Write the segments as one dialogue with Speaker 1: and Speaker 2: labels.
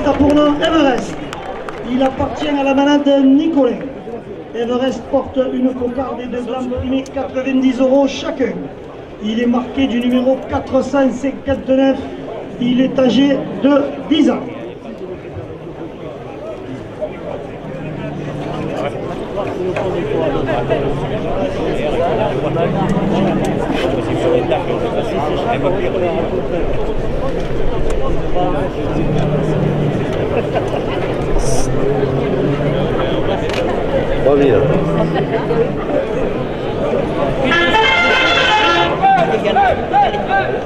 Speaker 1: reste pour nous Everest. Il appartient à la manade Nicolet. Everest porte une cocarde et deux glands primés 90 € chacun. Il est marqué du numéro 459. Il est âgé de 10 ans.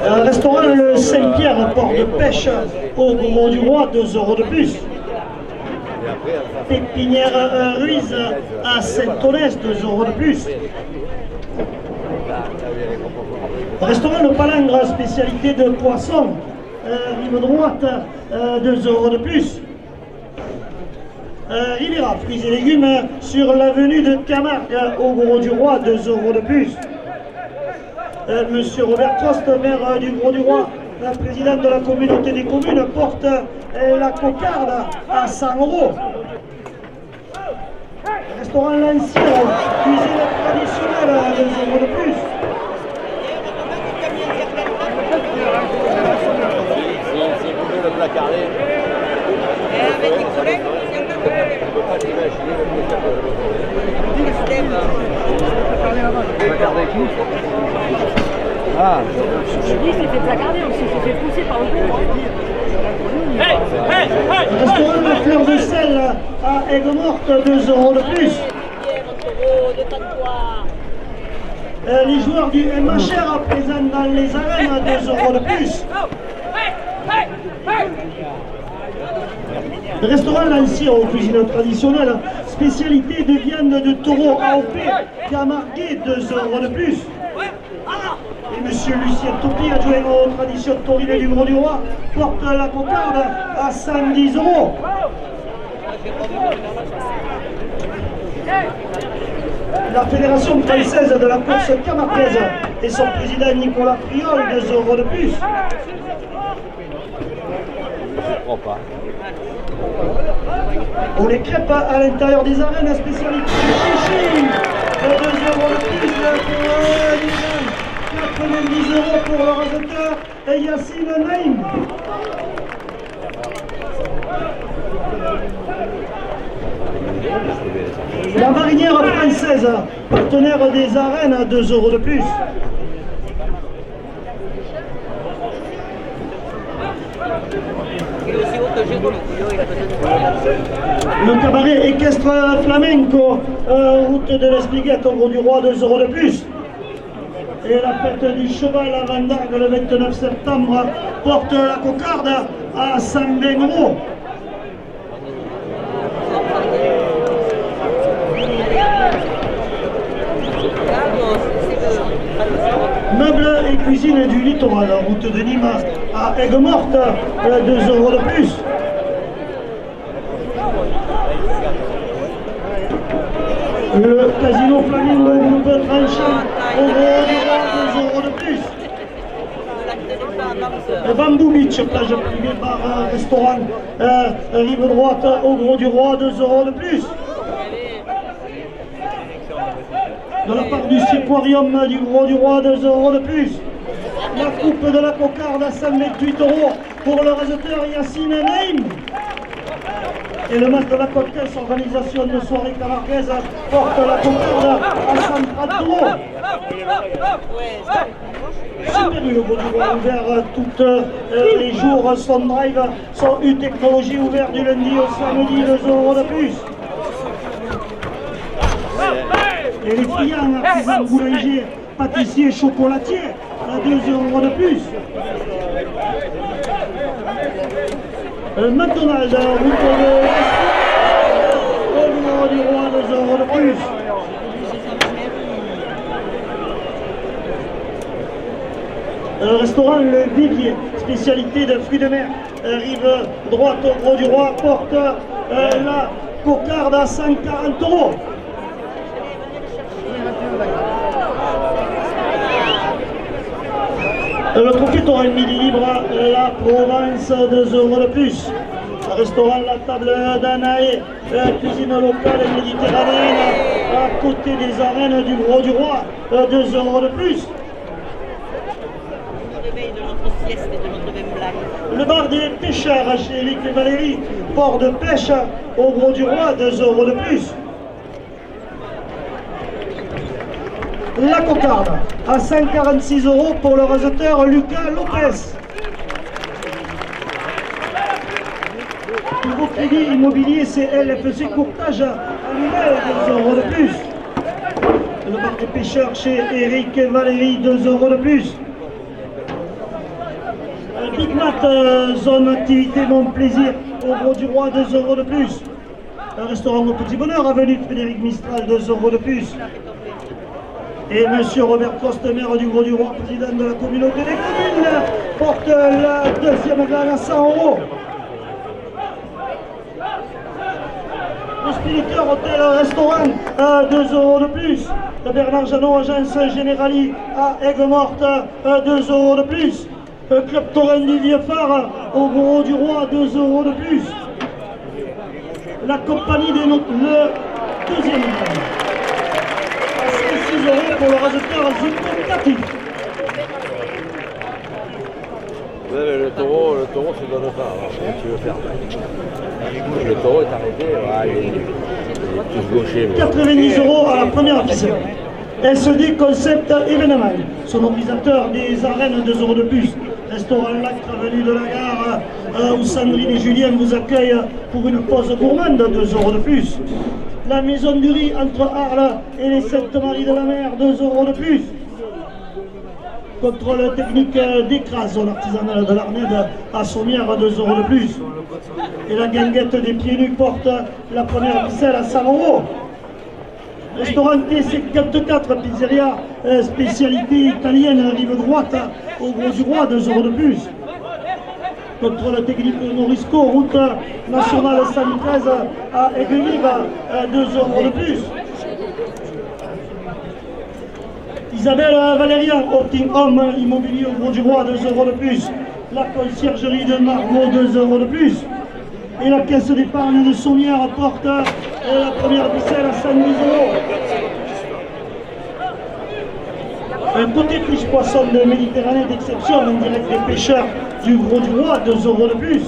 Speaker 1: Un restaurant le Saint-Pierre, port de pêche au Gros du Roi, 2 € de plus. Pépinière Ruiz à Saint-Onès, 2 € de plus. Restaurant Le Palangre, spécialité de poisson, rive droite, 2 € de plus. Rivera, fruits et légumes sur l'avenue de Camargue au Gros du Roi, 2 € de plus. Monsieur Robert Trost, maire du Gros du Roi, président de la communauté des communes, porte la cocarde à 100 €. Restaurant Lancière, cuisine traditionnelle à 2 € de plus.
Speaker 2: C'est le placardé.
Speaker 3: Avec des collègues,
Speaker 2: Ah,
Speaker 3: j'ai dit, il s'est fait placarder aussi, il s'est fait pousser par le coup.
Speaker 1: Restaurant La Fleur de Sel à Aigues-Mortes, 2 € de plus. Les joueurs du MHR présents dans les arènes, 2 € de plus. Restaurant Lancière aux cuisines traditionnelles, spécialité de viande de taureau AOP, Camarguais, 2 € de plus. Et monsieur Lucien Topi, adjoint aux traditions taurines du Gros du Roi, porte la cocarde à 110 €. La Fédération française de la course camarguaise et son président Nicolas Priol, 2 € de plus.
Speaker 2: je crois pas.
Speaker 1: Pour les crêpes à l'intérieur des arènes, spécialité chichi, 2 € de plus pour 90 € pour le raseteur et Yacine Naïm. La marinière française, partenaire des arènes, 2 € de plus. Le cabaret équestre flamenco, route de l'Espiguette au Gros du Roi, 2 € de plus. Et la fête du cheval à Vendargue le 29 septembre porte la cocarde à 120 €. Meubles et cuisine du littoral, route de Nîmes à Aigues-Mortes, 2 € de plus. Le casino Flamingo groupe tranchant au Gros du Roi, 2 € de plus. Le Bamboo Beach, plage privée, bar, restaurant, rive droite au Gros du Roi, 2 € de plus. De la part du Sequarium du Gros du Roi, 2 € de plus. La coupe de la cocarde à 128 € pour le raseteur Yacine Naïm. Et le match de la Côte Caisse, organisation de soirée camarguaise, porte la cocarde à 130 €. Super U, le Gros du Roi, ouvert tous les jours. Son drive, son U technologie ouvert du lundi au samedi, 2 € de plus. Et les friands, artisans boulangers, pâtissiers, chocolatiers, à 2 € de plus. McDonald's, route de au Gros du Roi, 2 € de plus. Restaurant Le Vivier, spécialité de fruits de mer, rive droite au Gros du Roi, porte la cocarde à 140 €. Le trophée Torrent Midi Libre, la Provence, 2 € de plus. Restaurant La Table d'Anaï, cuisine locale et méditerranéenne, à côté des arènes du Gros du Roi, 2 € de plus.
Speaker 4: Réveil de notre sieste et de notre même blague.
Speaker 1: Le bar des pêcheurs chez Eric et Valérie, port de pêche au Gros du Roi, 2 € de plus. La cocarde à 146 € pour le raseteur Lucas Lopez. Nouveau crédit immobilier CLFC Courtage annuel, 2 € de plus. Le bar des pêcheurs chez Eric et Valérie, 2 € de plus. Big Mat, zone activité Mon Plaisir au Gros du Roi, 2 € de plus. Un restaurant au Petit Bonheur, avenue Frédéric Mistral, 2 € de plus. Et monsieur Robert Coste, maire du Gros du Roi, président de la communauté des communes, porte la 2e gagne à 100 €. Le Spiriteur Hôtel Restaurant, 2 € de plus. Le Bernard Janot, agence Générali à Aigues-Mortes, 2 € de plus. Le Club Torrent du Vieux-Phare au Gros du Roi, 2 € de plus. La compagnie des notes, le 2e gagne. 6 € pour le raseteur Zuccotti.
Speaker 2: Ouais, mais le taureau se donne pas. Alors, comment tu veux faire? Le taureau est arrêté, voilà, il est plus gaucher. Mais...
Speaker 1: 90 € à la première ficelle. SD Concept événement, sonorisateur des arènes, 2 € de plus. Restaurant L'Acre, avenue de la Gare, où Sandrine et Julien vous accueillent pour une pause gourmande, 2 € de plus. La maison du riz entre Arles et les Saintes-Maries de la Mer, 2 € de plus. Contrôle technique d'écrase, zone artisanale de l'Arnède à Sommières, 2 € de plus. Et la guinguette des pieds nus porte la première ficelle à 100 €. Restaurant T54, pizzeria, spécialité italienne, rive droite, au Gros du Roi, 2 € de plus. Contrôle technique Morisco, route nationale 113 à Aigues-Vives, 2 € de plus. Isabelle Valérian, Opting Home, immobilier au Gros du Roi, 2 € de plus. La conciergerie de Margot, 2 € de plus. Et la caisse d'épargne de Sommières porte la première ficelle à 110 €. Un côté fiche poisson de Méditerranée d'exception, en direct des pêcheurs du Gros du Roi, 2 € de plus.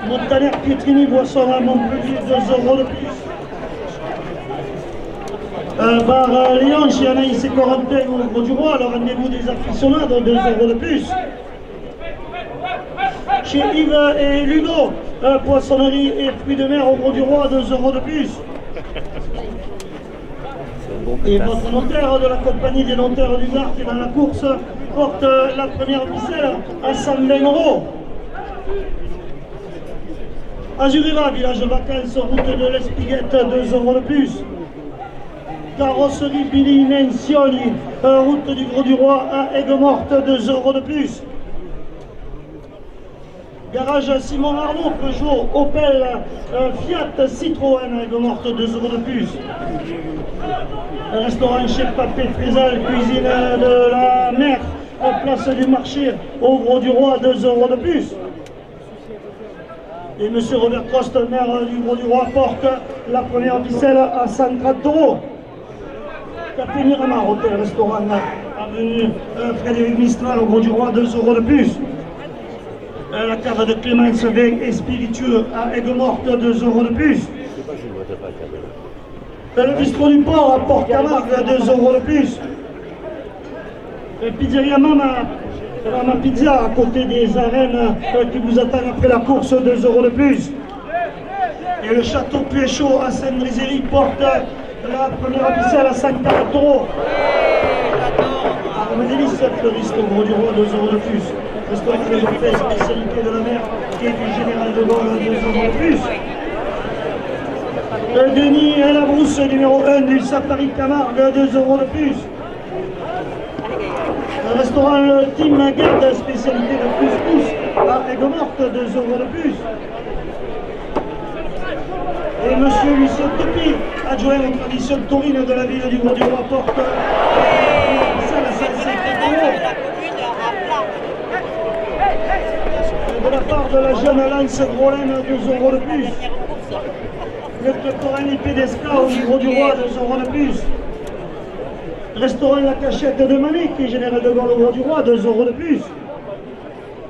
Speaker 1: Montaner Pietrini, boisson à Montpellier, 2 € de plus. Bar Léon chez Anaïs et Corentin au Gros du Roi, le rendez-vous des aficionados, 2 € de plus. Chez Yves et Ludo, poissonnerie et fruits de mer au Gros du Roi, 2 € de plus. Et votre notaire de la compagnie des notaires du Gard qui est dans la course porte la première ficelle à 120 €. Azurira, village de vacances, route de l'Espiguette, 2 € de plus. Carrosserie Billy Mencioni, route du Gros du Roi à Aigues-Mortes, 2 € de plus. Garage Simon Arnaud, Peugeot, Opel, Fiat, Citroën, Aigues-Mortes, 2 € de plus. Un restaurant chez Papé Frézal, cuisine de la mer, place du marché au Gros du Roi, 2 € de plus. Et monsieur Robert Coste, maire du Gros du Roi, porte la première ficelle à 130 €. Café Miramar, hôtel, restaurant, avenue Frédéric Mistral au Gros du Roi, 2 € de plus. La cave de Clémence Vin et spiritueux à Aigues-Mortes, 2 € de plus. Le bistrot du port à Port-Camargue, 2 € de plus. Pizzeria Mama Pizza à côté des arènes qui vous attendent après la course, 2 € de plus. Et le château Puéchaud à Saint-Brézéry porte la première ficelle à 140 €. Armédélis, fleuriste au Gros du Roi, 2 € de plus. Restaurant de buffet, spécialité de la mer et du général de Gaulle, 2 € de plus. Denis et la brousse numéro 1 du Safari Camargue, 2 € de plus. Le restaurant le Team Garde, spécialité de couscous à Aigues-Mortes, 2 € de plus. Et monsieur Lucien Topi, adjoint aux traditions taurines de la ville du Gros du Roi, porte ça à 150 €. De la part porte la jeune Lance Grolin, 2 euros de plus.
Speaker 4: Dernière course.
Speaker 1: Le club Torrent Pédesca au niveau du roi, 2 euros de plus. Restaurant La Cachette de Manic, qui est général de Gaulle au Gros du Roi, 2 euros de plus.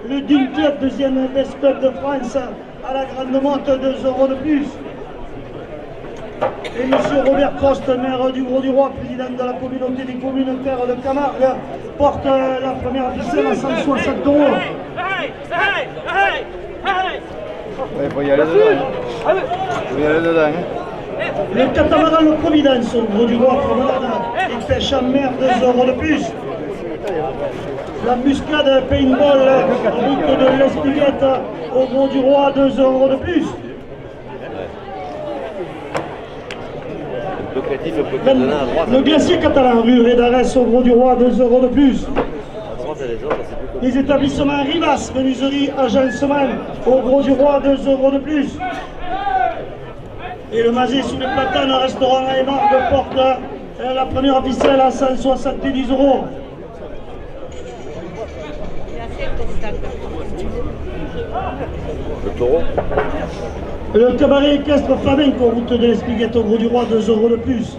Speaker 1: Le Dune Club, deuxième best club de France, à la Grande Motte, 2 euros de plus. Et M. Robert Prost, maire du Gros du Roi, président de la communauté des communautaires de Camargue, porte la première ficelle à 160 euros.
Speaker 2: Il faut y aller dedans. Il faut y aller dedans.
Speaker 1: Le catamaran Le Providence au Gros du Roi, promenade et pêche en mer, 2 euros de plus. La muscade paintball, route de l'Espiguette au Gros du Roi, 2 euros de plus. Le glacier catalan, rue Rédarès au Gros du Roi, 2 euros de plus. Les établissements Rivas, menuiserie, agencement au Gros du Roi, 2 euros de plus. Et le Mazé sous les platanes, restaurant à Émargue, porte la première ficelle à 170 euros.
Speaker 4: C'est assez constant.
Speaker 2: Le taureau.
Speaker 1: Le cabaret équestre flamenco, route de l'Espiguette au Gros du Roi, 2 euros de plus.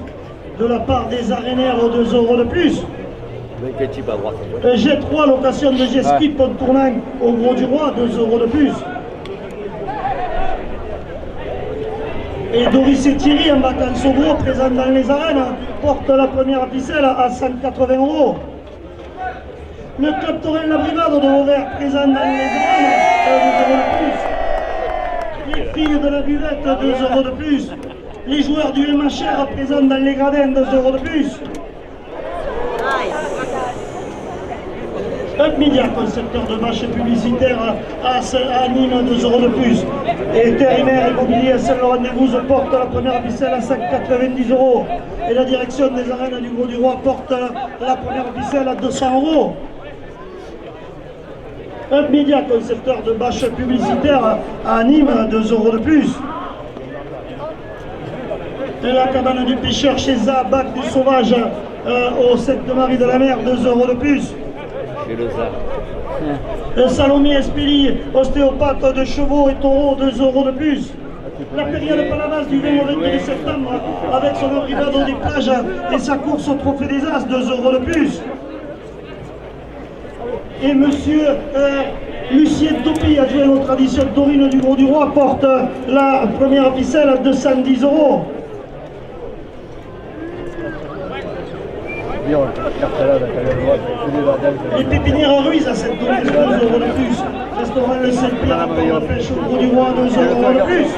Speaker 1: De la part des arénaires, 2 euros de plus.
Speaker 2: Quel type à droite?
Speaker 1: G3, location de jet ski, pont tournant au Gros du Roi, 2 euros de plus. Et Doris et Thierry, en vacances au Gros, présents dans les arènes, porte la première ficelle à 180 euros. Le club Torrent La Brigade de Vauvert, présent dans les arènes, 2 euros de plus. Les filles de la buvette, 2 euros de plus. Les joueurs du MHR, présents dans les gradins, 2 euros de plus. Un média concepteur de bâches publicitaires à Nîmes, 2 euros de plus. Et Intérimaire Immobilier à Saint-Laurent-des-Gouzes porte la première ficelle à 190 euros. Et la direction des arènes du Gros du Roi porte la première ficelle à 200 euros. Un média concepteur de bâches publicitaires à Nîmes, 2 euros de plus. Et la cabane du pêcheur chez Zabac du Sauvage au 7 de Marie de la Mer, 2 euros de plus. Le Salomé Espélie, ostéopathe de chevaux et taureaux, 2 euros de plus. La période Palavas du 20 au 22 septembre, avec son brigade des plages et sa course au Trophée des As, 2 euros de plus. Et monsieur Lucien Topi, adjoint aux traditions taurines du Gros du Roi, porte la première ficelle à 210 euros. Les pépinières Ruiz à cette donnée, 2 euros de plus. Restaurant Le Saint-Pierre, pour la pêche au Gros du Roi, 2 euros de plus.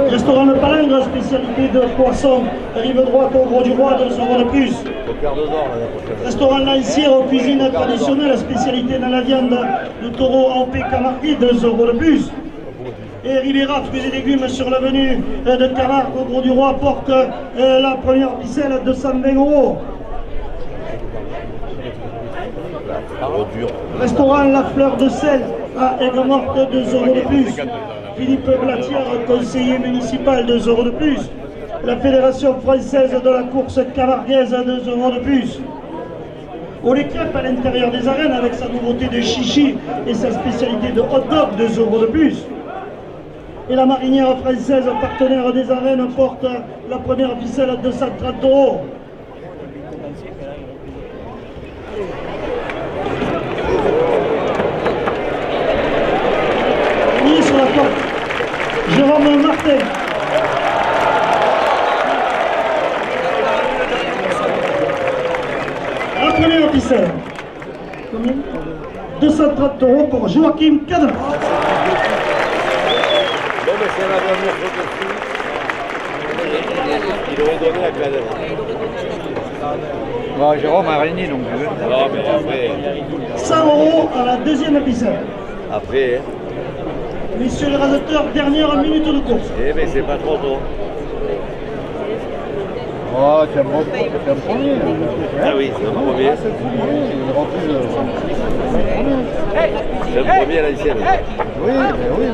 Speaker 1: Restaurant Le Palingre, spécialité de poisson, rive droite au Gros du Roi, 2 euros de plus. Restaurant Lancière, cuisine traditionnelle, spécialité dans la viande de taureau AOP Camargue, 2 euros de plus. Et Rivera, fruits et légumes sur l'avenue de Camargue au Gros du Roi, porte la première ficelle à 220 euros. Restaurant La Fleur de Sel à Aigues-Mortes, 2 euros de plus. Philippe Blatière, conseiller municipal, 2 euros de plus. La Fédération française de la course camarguaise, 2 euros de plus. Au Les Crêpes à l'intérieur des arènes avec sa nouveauté de chichi et sa spécialité de hot dog, 2 euros de plus. Et la marinière française, partenaire des arènes, porte la première ficelle à 230 euros. Il est sur la porte. Jérôme Martin. La première ficelle. Combien 230 euros pour Joachim Cadre.
Speaker 2: C'est la dernière fois il aurait donné à Cadel.
Speaker 5: Bon, Jérôme a rien dit donc.
Speaker 2: Non, mais après.
Speaker 1: 100 euros à la deuxième ficelle.
Speaker 2: Après,
Speaker 1: Messieurs les rasateurs, dernière minute de course.
Speaker 2: eh ben c'est pas trop tôt.
Speaker 5: Oh, c'est un premier.
Speaker 2: Ah oui, c'est un premier.
Speaker 5: C'est le premier. Il refuse.
Speaker 2: C'est le premier à l'ancienne.
Speaker 5: Oui, mais oui.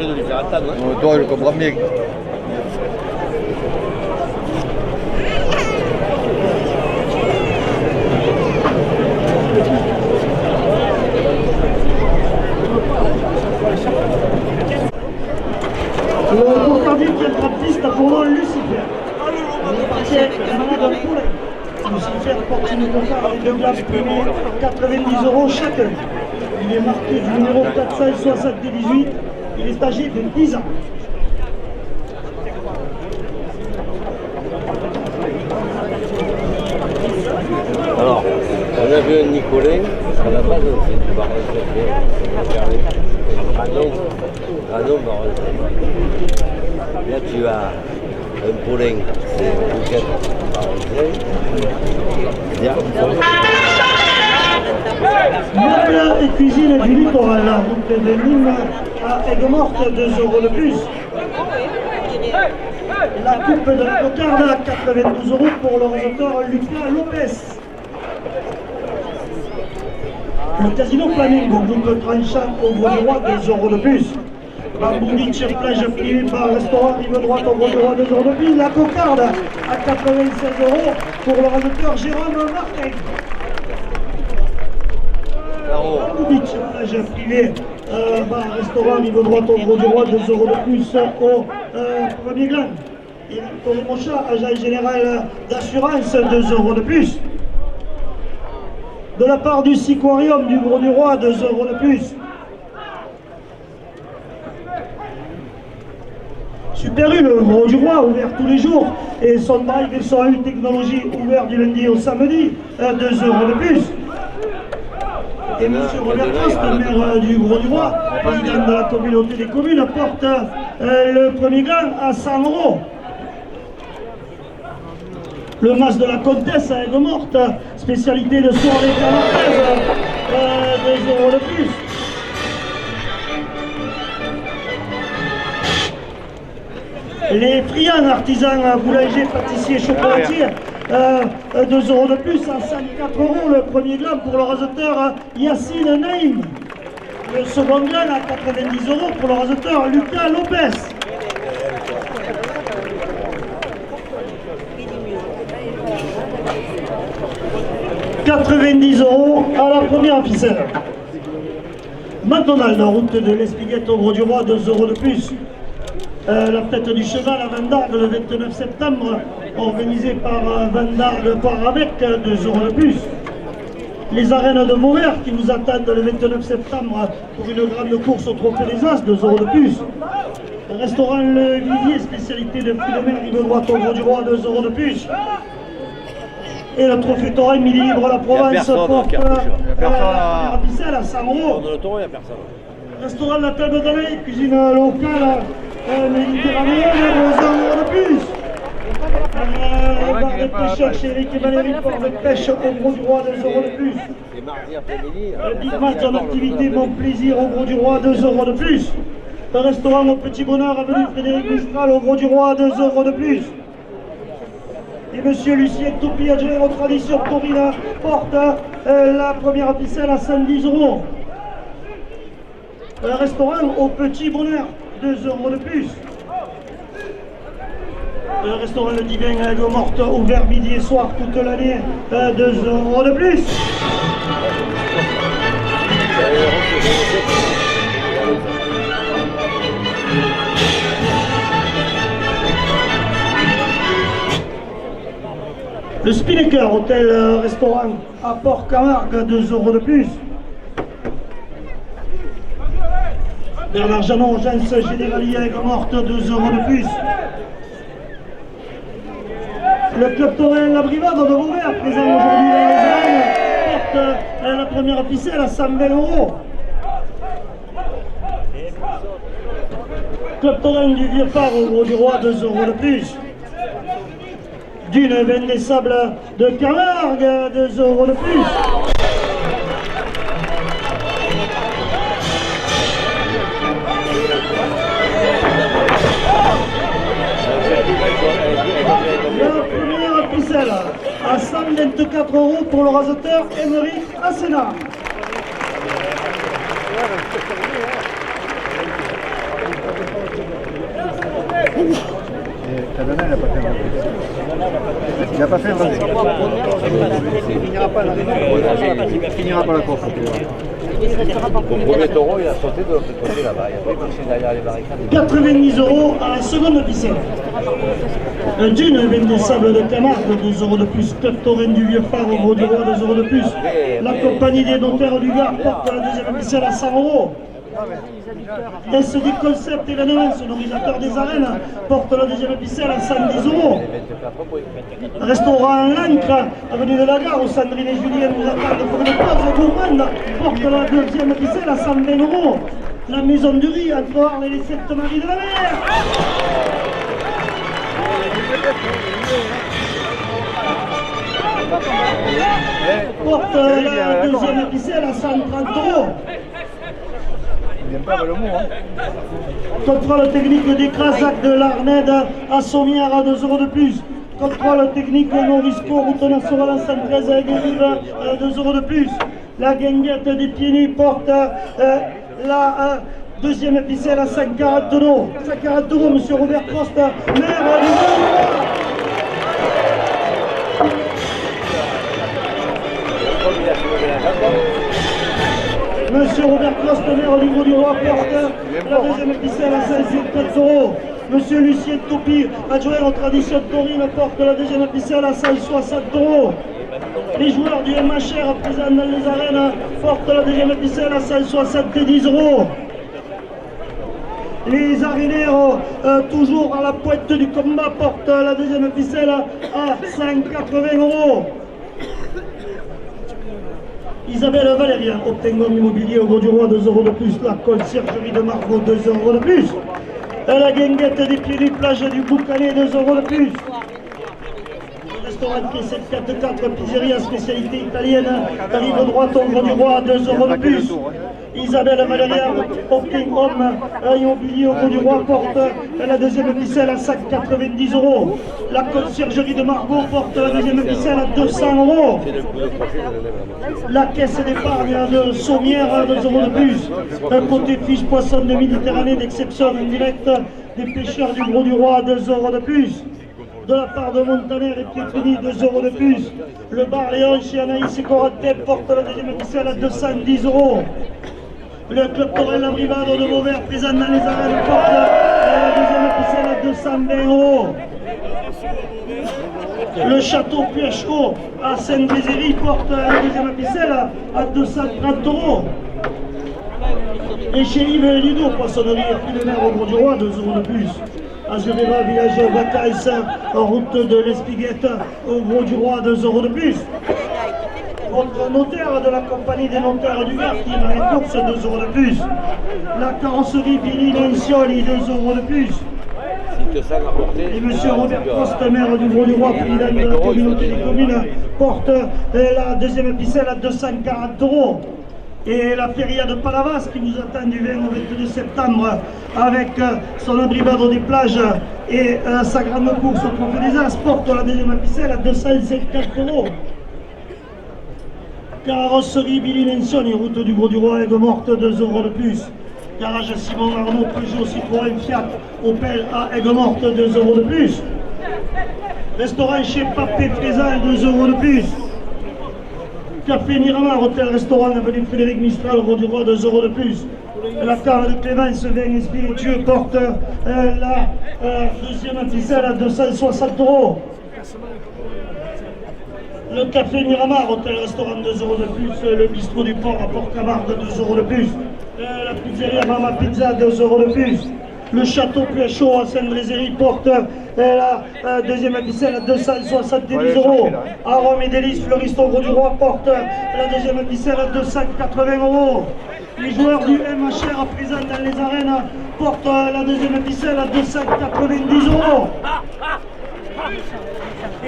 Speaker 2: de lui faire attendre. Hein.
Speaker 5: Toi, je comprends bien.
Speaker 1: Le courtardier qui est baptiste a pour nom Lucifer. Il appartient à malade d'un poulet. Lucifer porte une cocarde avec deux glaces primées, 90 € chacun. Il est marqué du numéro 478. Il est âgé de 10 ans.
Speaker 2: Alors, on a vu un Nicolin, à la base c'est du baron Granon baron. Là tu as un Paulin, c'est Bouquet baron.
Speaker 1: Meubles et cuisine du littoral, la route de Nîmes à Aigues-Mortes, 2 € de plus. La coupe de la cocarde à 92 € pour le réalisateur Lucas Lopez. Le casino Flamingo, double tranchant au Gros du Roi, 2 € de plus. Bamboo Beach, plage privée, bar, restaurant, rive droite au Gros du Roi, 2 € de plus. La cocarde à 96 € pour le réalisateur Jérôme Martin. Bamboo Beach, plage privée, bar, restaurant, rive droite au Gros du Roi, 2 € de plus au premier grand. Et Victor Mochat, agent général d'assurance, 2 € de plus. De la part du Siquarium du Gros du Roi, 2 € de plus. Super U, le Gros du Roi, ouvert tous les jours. Et son drive et son U technologie, ouvert du lundi au samedi, 2 € de plus. Et M. Robert Coste, maire du Gros du Roi, président de la communauté des communes, porte le premier gang à 100 €. Le mas de la Comtesse à Aigues-Mortes, spécialité de soirée camartaise, 2 € de plus. Les friands artisans boulangers, pâtissiers, chocolatiers, 2 € de plus, à 104 € le premier gramme pour le raseteur Yacine Naïm. Le second gramme à 90 € pour le raseteur Lucas Lopez. « 90 € à la première ficelle. McDonald's, route de l'Espiguette au Gros du Roi, 2 € de plus. La fête du cheval à Vendargue le 29 septembre, organisée par Vendargue Paramec, 2 € de plus. Les arènes de Vauvert qui nous attendent le 29 septembre pour une grande course au Trophée des As, 2 € de plus. Le restaurant Le Vivier, spécialité de fruits de mer, rive droite au Gros du Roi, 2 € de plus. Et le trophée Taurin Midi Libre La Provence porte la première ficelle à 100 €.
Speaker 2: Dans le taureau, il n'y a personne.
Speaker 1: Restaurant La Table d'Alais, cuisine locale méditerranéenne, 2 € de plus. Bar de pêcheurs chez Eric et Valérie, port de pêche au Gros du Roi, 2 € de plus.
Speaker 2: Et mardi après-midi.
Speaker 1: Big Match en activité Bon Plaisir au Gros du Roi, 2 € de plus. Le restaurant au Petit Bonheur, avenue Frédéric Mistral au Gros du Roi, 2 € de plus. Et Monsieur Lucien Topi, adjoint aux traditions taurines, porte la première ficelle à 110 €. Le restaurant au Petit Bonheur, 2 € de plus. Le restaurant Le Divin à Aigues-Mortes, ouvert midi et soir toute l'année, 2 € de plus. Le Spinnaker, hôtel-restaurant à Port-Camargue, 2 € de plus. Bernard Janon, agence généralière Aigues-Mortes, 2 € de plus. Le club taurin La Brivade de Vauvert, présent aujourd'hui dans les arènes, porte la première ficelle à 120 €. Club taurin du Vieux-Phare au Gros du Roi, 2 € de plus. Dune Veine des Sables de Camargue, 2 € de plus. La première ficelle à 124 € pour le raseteur Émeric Assénard.
Speaker 5: pas fait, vas-y. Il finira pas la course.
Speaker 2: Au premier taureau, il a sauté de l'autre côté là-bas. Il a pas marché derrière les barricades.
Speaker 1: 90 € à la seconde ficelle. Un dune vient des sables de Camargue, 2 € de plus. Club Taurin du Vieux Phare au Gros du Roi, 2 € de plus. La compagnie des notaires du Gard porte la deuxième ficelle à 100 €. SD Concept événement, sonorisateur des arènes, porte la deuxième ficelle à 110 €. Restaurant L'Ancre, avenue de la Gare, où Sandrine et Julien nous attendent pour une pause gourmande, porte la deuxième ficelle à 120 €. La maison du riz, entre Arles et les Sept Maries de la Mer. Porte la deuxième ficelle à 130 €.
Speaker 5: Il vient pas avec le mot, hein.
Speaker 1: Contrôle technique d'écrasac de l'Arnède à Sommières à 2 € de plus. Contrôle technique Norisco, route nationale 113 à Aiguerive, 2 € de plus. La guinguette des pieds nus porte la deuxième ficelle à 140 €. 140 €, monsieur Robert Prost, maire du Monsieur Robert Prost, maire du Gros du Roi, porte la deuxième ficelle à 154 €. Monsieur Lucien Toupy, adjoint aux traditions taurines, porte la deuxième ficelle à 160 €. Les joueurs du MHR présents dans les arènes portent la deuxième ficelle à 170 €. Les arénaires, toujours à la pointe du combat, portent la deuxième ficelle à 180 €. Isabelle Valérien, Optingom Immobilier au Gros du Roi, 2 € de plus. La conciergerie de Margot, 2 € de plus. La guinguette des pieds du plage du Boucalet, 2 € de plus. Le restaurant P744, pizzeria spécialité italienne, rive droite au Gros du Roi, 2 € de plus. Isabelle Valérien, Opting Home, Immobilier au Gros du Roi, porte la deuxième ficelle à 190 €. La conciergerie de Margot porte la deuxième ficelle à 200 €. La caisse d'épargne de Sommières, 2 € de plus. Un côté fiche poisson de Méditerranée d'exception en direct des pêcheurs du Gros du Roi, 2 € de plus. De la part de Montaner et Pietrini, 2 € de plus. Le bar Léon chez Anaïs et Corentin porte la deuxième ficelle à 210 €. Le club Torel La Brivade de Vauvert, présent dans les arènes, porte la deuxième ficelle à 220 €. Le château PHO à Saint-Bézéry porte la deuxième ficelle à 230 €. Et chez Yves Ludo, poissonnerie et fruits de mer au Gros du Roi, 2 € de plus. À Geneva, village vacances, route de l'Espiguette au Gros du Roi, 2 € de plus. Votre notaire de la compagnie des notaires du Gard qui dans les courses, 2 € de plus. La carrosserie Billy Lencioli, 2 € de plus. Et monsieur Robert Prost, maire du Gros du Roi, président de la communauté des communes, porte la deuxième ficelle à 240 €. Et la feria de Palavas qui nous attend du 20 au 22 septembre avec son abrivado des plages et sa grande course au Trophée des As porte la deuxième ficelle à 250 €. Carrosserie Billy Lencioni, route du Gros du Roi, Aigues-Mortes, 2 € de plus. Garage Simon Arnaud, Peugeot, Citroën, Fiat, Opel à Aigues-Mortes, 2 € de plus. Restaurant chez Papé Frézal, 2 € de plus. Café Miramar, hôtel-restaurant, avenue Frédéric Mistral, au Gros du Roi, 2 € de plus. La cave de Clémence, vin et spiritueux, porte la deuxième ficelle à 260 €. Le café Miramar, hôtel-restaurant, 2 € de plus. Le bistrot du port à Port-Camargue, 2 € de plus. La pizzeria Mama Pizza, 2 € de plus. Le château PHO à Saint-Brézéry porte la deuxième ficelle à 270 €. Arôme et délices, fleuriste au Gros du Roi porte la deuxième ficelle à 280 €. Les joueurs du MHR présents dans les arènes portent la deuxième ficelle à 290 €.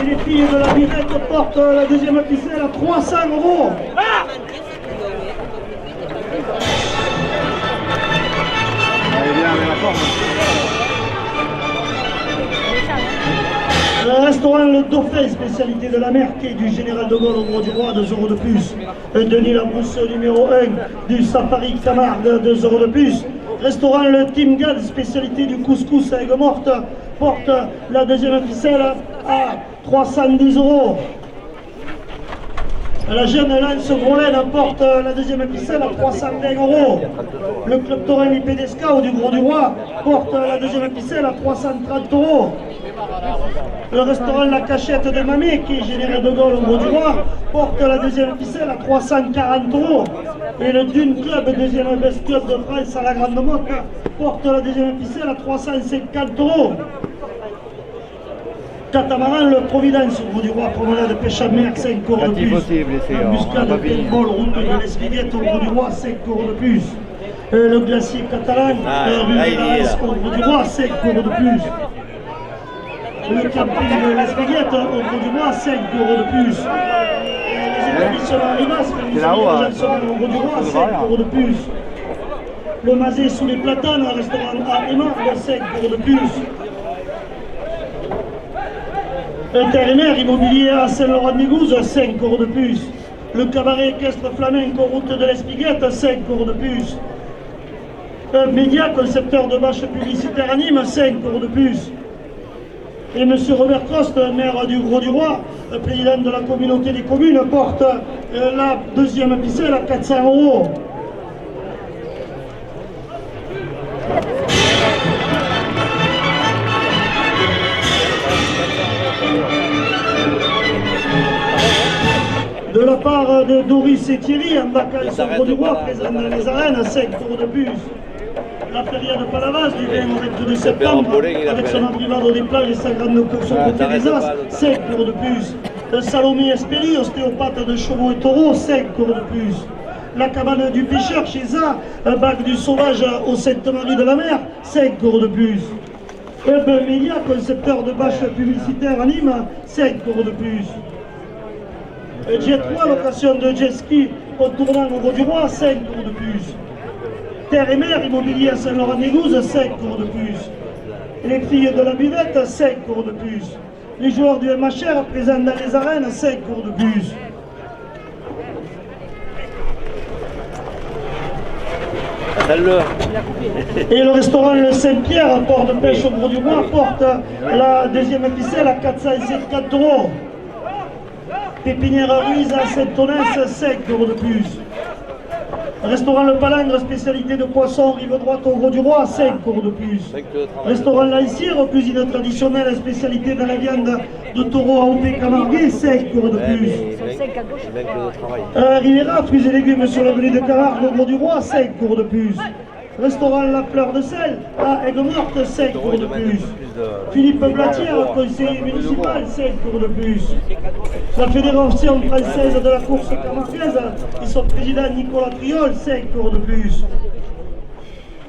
Speaker 1: Et les filles de la Birette portent la deuxième ficelle à 300 €. Le restaurant Le Dauphin, spécialité de la mer, quai du Général de Gaulle au Gros du Roi, 2 € de plus. Denis Labrousse, numéro 1 du Safari Camargue, 2 € de plus. Restaurant Le Team Gad, spécialité du couscous à Aigues-Mortes, porte la deuxième ficelle à 310 €. La jeune Lance Grolène porte la deuxième ficelle à 320 €. Le club taurin Ipedesca du Gros du Roi porte la deuxième ficelle à 330 €. Le restaurant La Cachette de Mamé, qui est généré de Gaulle au Gros du Roi, porte la deuxième ficelle à 340 €. Et le Dune Club, deuxième best club de France à la Grande Motte, porte la deuxième ficelle à 350 €. Catamaran, le Providence, au Gros du Roi, promenade de pêche à mer, 5 € de plus. Embuscade, paintball, route de l'Espiguette, au Gros du Roi, 5 € de plus. Le glacier catalan, rue de l'Arès, au Gros du Roi, 5 € de plus. Le camping de l'Espiguette, au Gros du Roi, 5 € de plus. Les établissements Rivas, au Gros du Roi, 5 € de plus. Le Mazet sous les platanes, un restaurant à Émargue, 5 € de plus. Intérimaire immobilier à Saint-Laurent-de-Migouze, 5 € de plus. Le cabaret équestre flamenco route de l'Espiguette, 5 € de plus. Média, concepteur de bâches publicitaires à Nîmes, 5 € de plus. Et M. Robert Crost, maire du Gros du Roi, président de la communauté des communes, porte la deuxième ficelle à 400 €. De la part de Doris et Thierry, en vacances au Gros du Roi, présent dans les arènes, 5 € de plus. La feria de Palavas du 20 au 22 septembre, avec son abrivado des plages et sa grande course au côté des As, 5 € de plus. Salomé Espéry, ostéopathe de chevaux et taureaux, 5 € de plus. La cabane du pêcheur chez A, bac du sauvage au Sainte-Marie de la Mer, 5 € de plus. Hub Media, concepteur de bâches publicitaires à Nîmes, 5 € de plus. Jet 3, location de jet ski au tournant au Gros du Roi, 5 € de plus. Terre et mer, immobilier à Saint-Laurent-des-Gouzes, 5 € de plus. Les filles de la buvette, 5 € de plus. Les joueurs du MHR présents dans les arènes, 5 € de plus. Et le restaurant Le Saint-Pierre, port de pêche au Gros du Roi, porte la deuxième ficelle à 450 €. Pépinière Ruiz à Saint-Onès, 5 € de plus. Restaurant Le Palangre, spécialité de poisson, rive droite au Gros du Roi, 5 € de plus. Restaurant Lancière, cuisine traditionnelle, spécialité dans la viande de taureau à Houppé Camarguais, 5 € de plus. Rivera, fruits et légumes sur le blé de Camargue au Gros du Roi, 5 € de plus. Restaurant La Fleur de Sel à Aigues-Mortes, 5 € de plus. Philippe Blatière, conseiller municipal, 5 € de plus. La Fédération française de la course camarguaise et son président Nicolas Triol, 5 € de plus.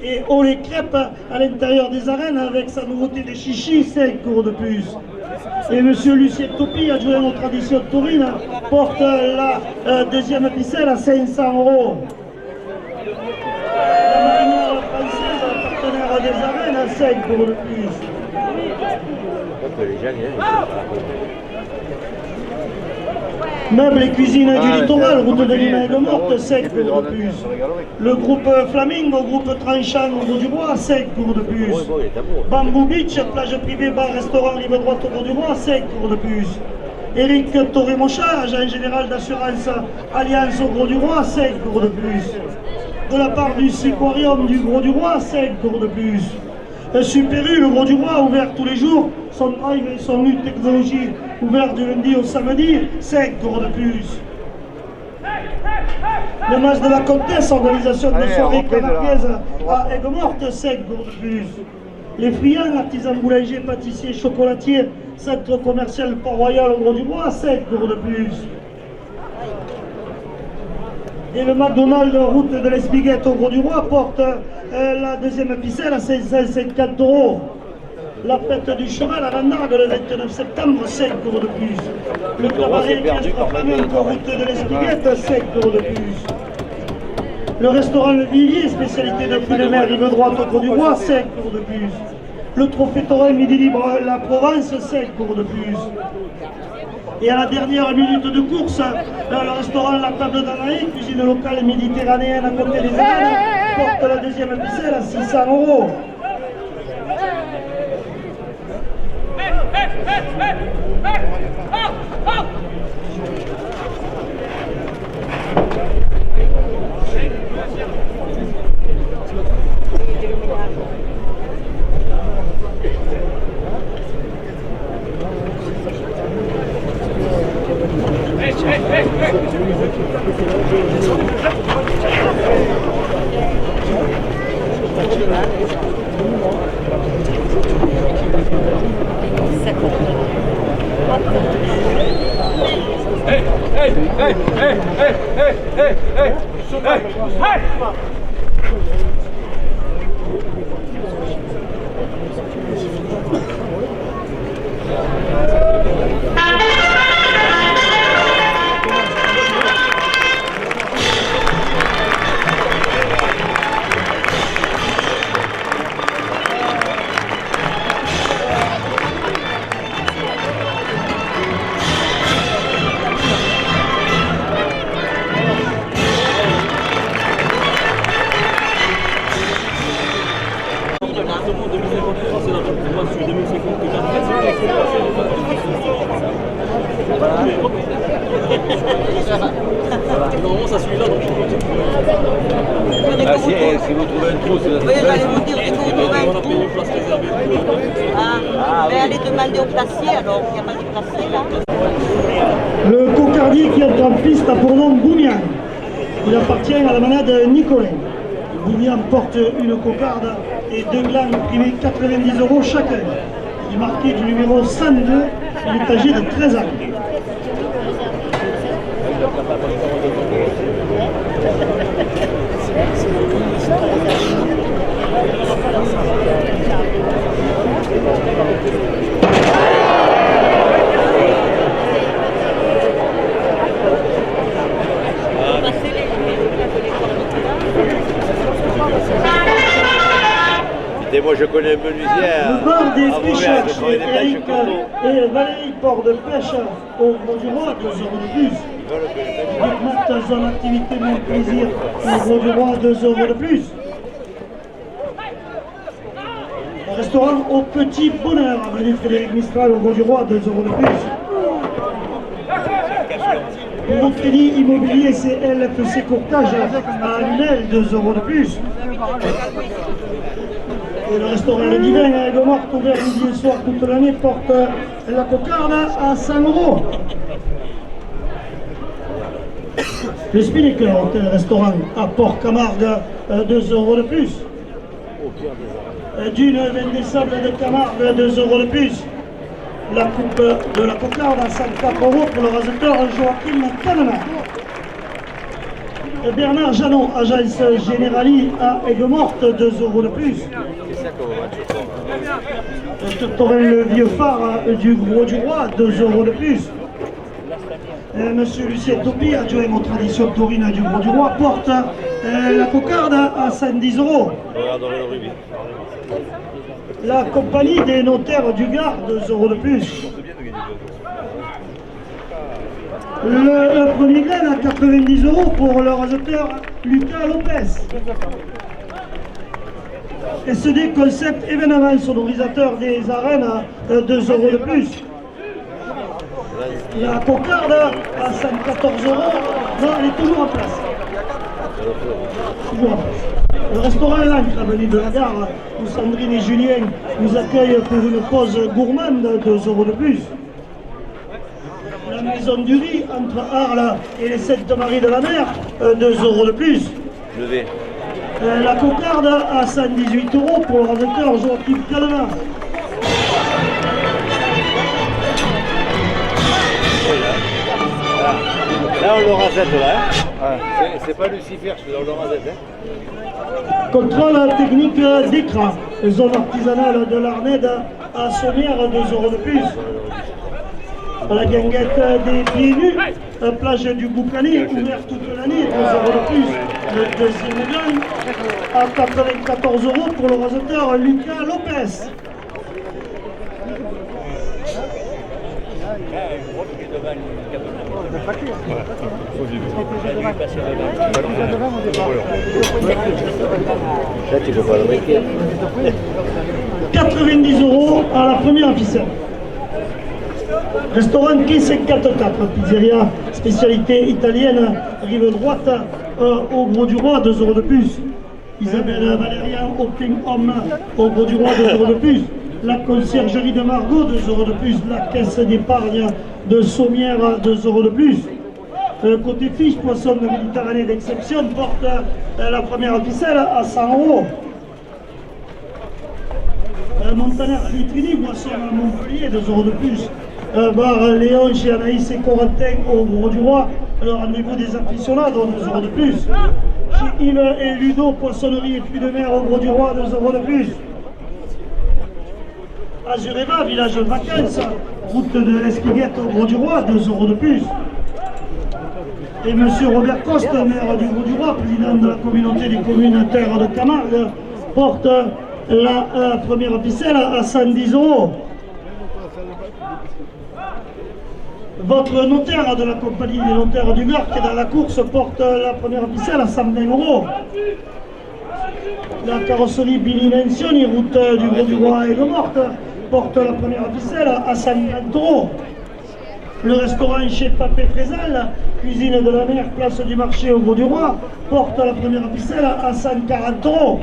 Speaker 1: Et Haut les Crêpes à l'intérieur des arènes avec sa nouveauté des chichis, 5 € de plus. Et M. Lucien Topi, adjoint aux traditions taurines, porte la deuxième ficelle à 500 €. La marinière française, partenaire des arènes, à 5 € de plus. Meubles et cuisine du littoral, route de Lima et de Morte, 5 € de plus. Le groupe Flamingo, groupe Tranchant au Gros du Roi, 5 € de plus. Bamboo Beach, plage privée, bar, restaurant, rive droite au Gros du Roi, 5 € de plus. Éric Toré-Mocha, agent général d'assurance Alliance au Gros du Roi, 5 € de plus. De la part du Sequarium du Gros du Roi, 5 € de plus. Super U, le Gros du Roi, ouvert tous les jours, son drive et son U technologie, ouvert du lundi au samedi, 5 € de plus. Le match de la Comtesse, organisation de soirée camarguaise à Aigues-Mortes, 5 € de plus. Les friands, artisans boulangers, pâtissiers, chocolatiers, centre commercial Port-Royal au Gros du Roi, 5 € de plus. Et le McDonald's route de l'Espiguette au Gros du Roi porte la deuxième ficelle à 550 €. La fête du cheval à Vandargue le 29 septembre, 5 € de plus. Le cabaret équestre flamenco route de l'Espiguette, 5 € de plus. Le restaurant Le Villiers, spécialité de fruits de mer rive droite au Gros du Roi, 5 € de plus. Le trophée taurin Midi Libre La Provence, 5 € de plus. Et à la dernière minute de course, le restaurant La Table d'Anaï, cuisine locale méditerranéenne à côté des arènes, porte la deuxième ficelle à 600 €.
Speaker 6: Normalement ça suit là donc
Speaker 2: Ah, si vous trouvez un trou, c'est la
Speaker 7: Oui, j'allais vous dire, si vous trouvez un
Speaker 6: on a payé
Speaker 7: trou,
Speaker 6: une place réservée.
Speaker 7: mais allez demander au placier alors, il n'y a pas de placier là.
Speaker 1: Le cocardier qui est en piste a pour nom Bounian. Il appartient à la manade Nicolet. Bounian porte une cocarde et deux glands primés 90 € chacun. Il est marqué du numéro 102, il est âgé de 13 ans.
Speaker 2: Et moi je connais un menuisier
Speaker 1: Le bar des
Speaker 2: à
Speaker 1: pêcheurs
Speaker 2: Vauvert,
Speaker 1: chez
Speaker 2: des pêches
Speaker 1: Eric
Speaker 2: coteaux.
Speaker 1: et Valérie Port de Pêche au Gros du Roi, 2 € de plus. Luc Matt, son activité mon plaisir au Gros du Roi, 2 € de plus. Un restaurant au Petit Bonheur, avenue Frédéric Mistral au Gros du Roi, 2 € de plus. Pour le crédit immobilier CLFC Courtage à Lunel, 2 € de plus. Et le restaurant Le Divin à Aigues-Mortes, ouvert midi et soir toute l'année, porte la cocarde à 100 €. Le Spinnaker, hôtel-restaurant à Port-Camargue, 2 € de plus. Dune, vin des sables de Camargue, 2 € de plus. La coupe de la cocarde à 104 € pour le raseteur Joachim Canema. Bernard Janot, agence Generali à Aigues-Mortes, 2 € de plus. Tourtorin le vieux phare du Gros du Roi, 2 € de plus. Monsieur Lucien Topi, adjoint aux traditions taurines du Gros du Roi, porte la cocarde à 110 €. La compagnie des notaires du Gard, 2 € de plus. Le premier grain à 90 € pour le raseteur Lucas Lopez. SD Concept événement sonorisateur des arènes, 2 € de plus. La cocarde à 114 €, non, elle est toujours en place. Toujours en place. Le restaurant L'Ancre, avenue de la Gare, où Sandrine et Julien nous accueillent pour une pause gourmande, 2 € de plus. La maison du riz entre Arles et les Saintes-Maries de la Mer, 2 € de plus.
Speaker 2: Levé.
Speaker 1: La cocarde à 118 € pour le raseteur Joachim Canema.
Speaker 2: Là on l'aura Z là. C'est pas Lucifer, je suis dans l'aura Z.
Speaker 1: Contrôle technique d'écran. Zone artisanale de l'Arnède à Sommières, 2 € de plus. La guinguette des pieds nus, plage du Boucanier, ouvert toute l'année, 2 € de plus. Le deuxième gain à 94 € pour le raseteur Lucas Lopez.
Speaker 2: Là tu peux pas le briquer.
Speaker 1: 90 € à la première ficelle. Restaurant Quai 544, pizzeria spécialité italienne, rive droite, au Gros du Roi, 2 € de plus. Isabelle Valérian, Opting Homme, au Gros du Roi, 2 € de plus. La conciergerie de Margot, 2 € de plus. La caisse d'épargne de Sommières, 2 € de plus. Côté fiche, poisson méditerranéen d'exception porte la première ficelle à 100 €. Montaner Vitrini, boisson à Montpellier, 2 € de plus. Bar Léon chez Anaïs et Corentin au Gros du Roi, le rendez-vous des aficionados, 2 € de plus. Chez Yves et Ludo, poissonnerie et puits de mer au Gros du Roi, 2 € de plus. Azureva, village de vacances, route de l'Espiguette au Gros du Roi, 2 € de plus. Et M. Robert Coste, maire du Gros du Roi, président de la communauté des communes Terre de Camargue, porte la première ficelle à 110 €. Votre notaire de la compagnie des notaires du Gard, qui est dans la course, porte la première ficelle à 120 €. La carrosserie Billy Menzioni, route du Gros du Roi et de Morte, porte la première ficelle à 130 €. Le restaurant chez Papé Frézal, cuisine de la mer, place du marché au Gros du Roi, porte la première ficelle à 140 €.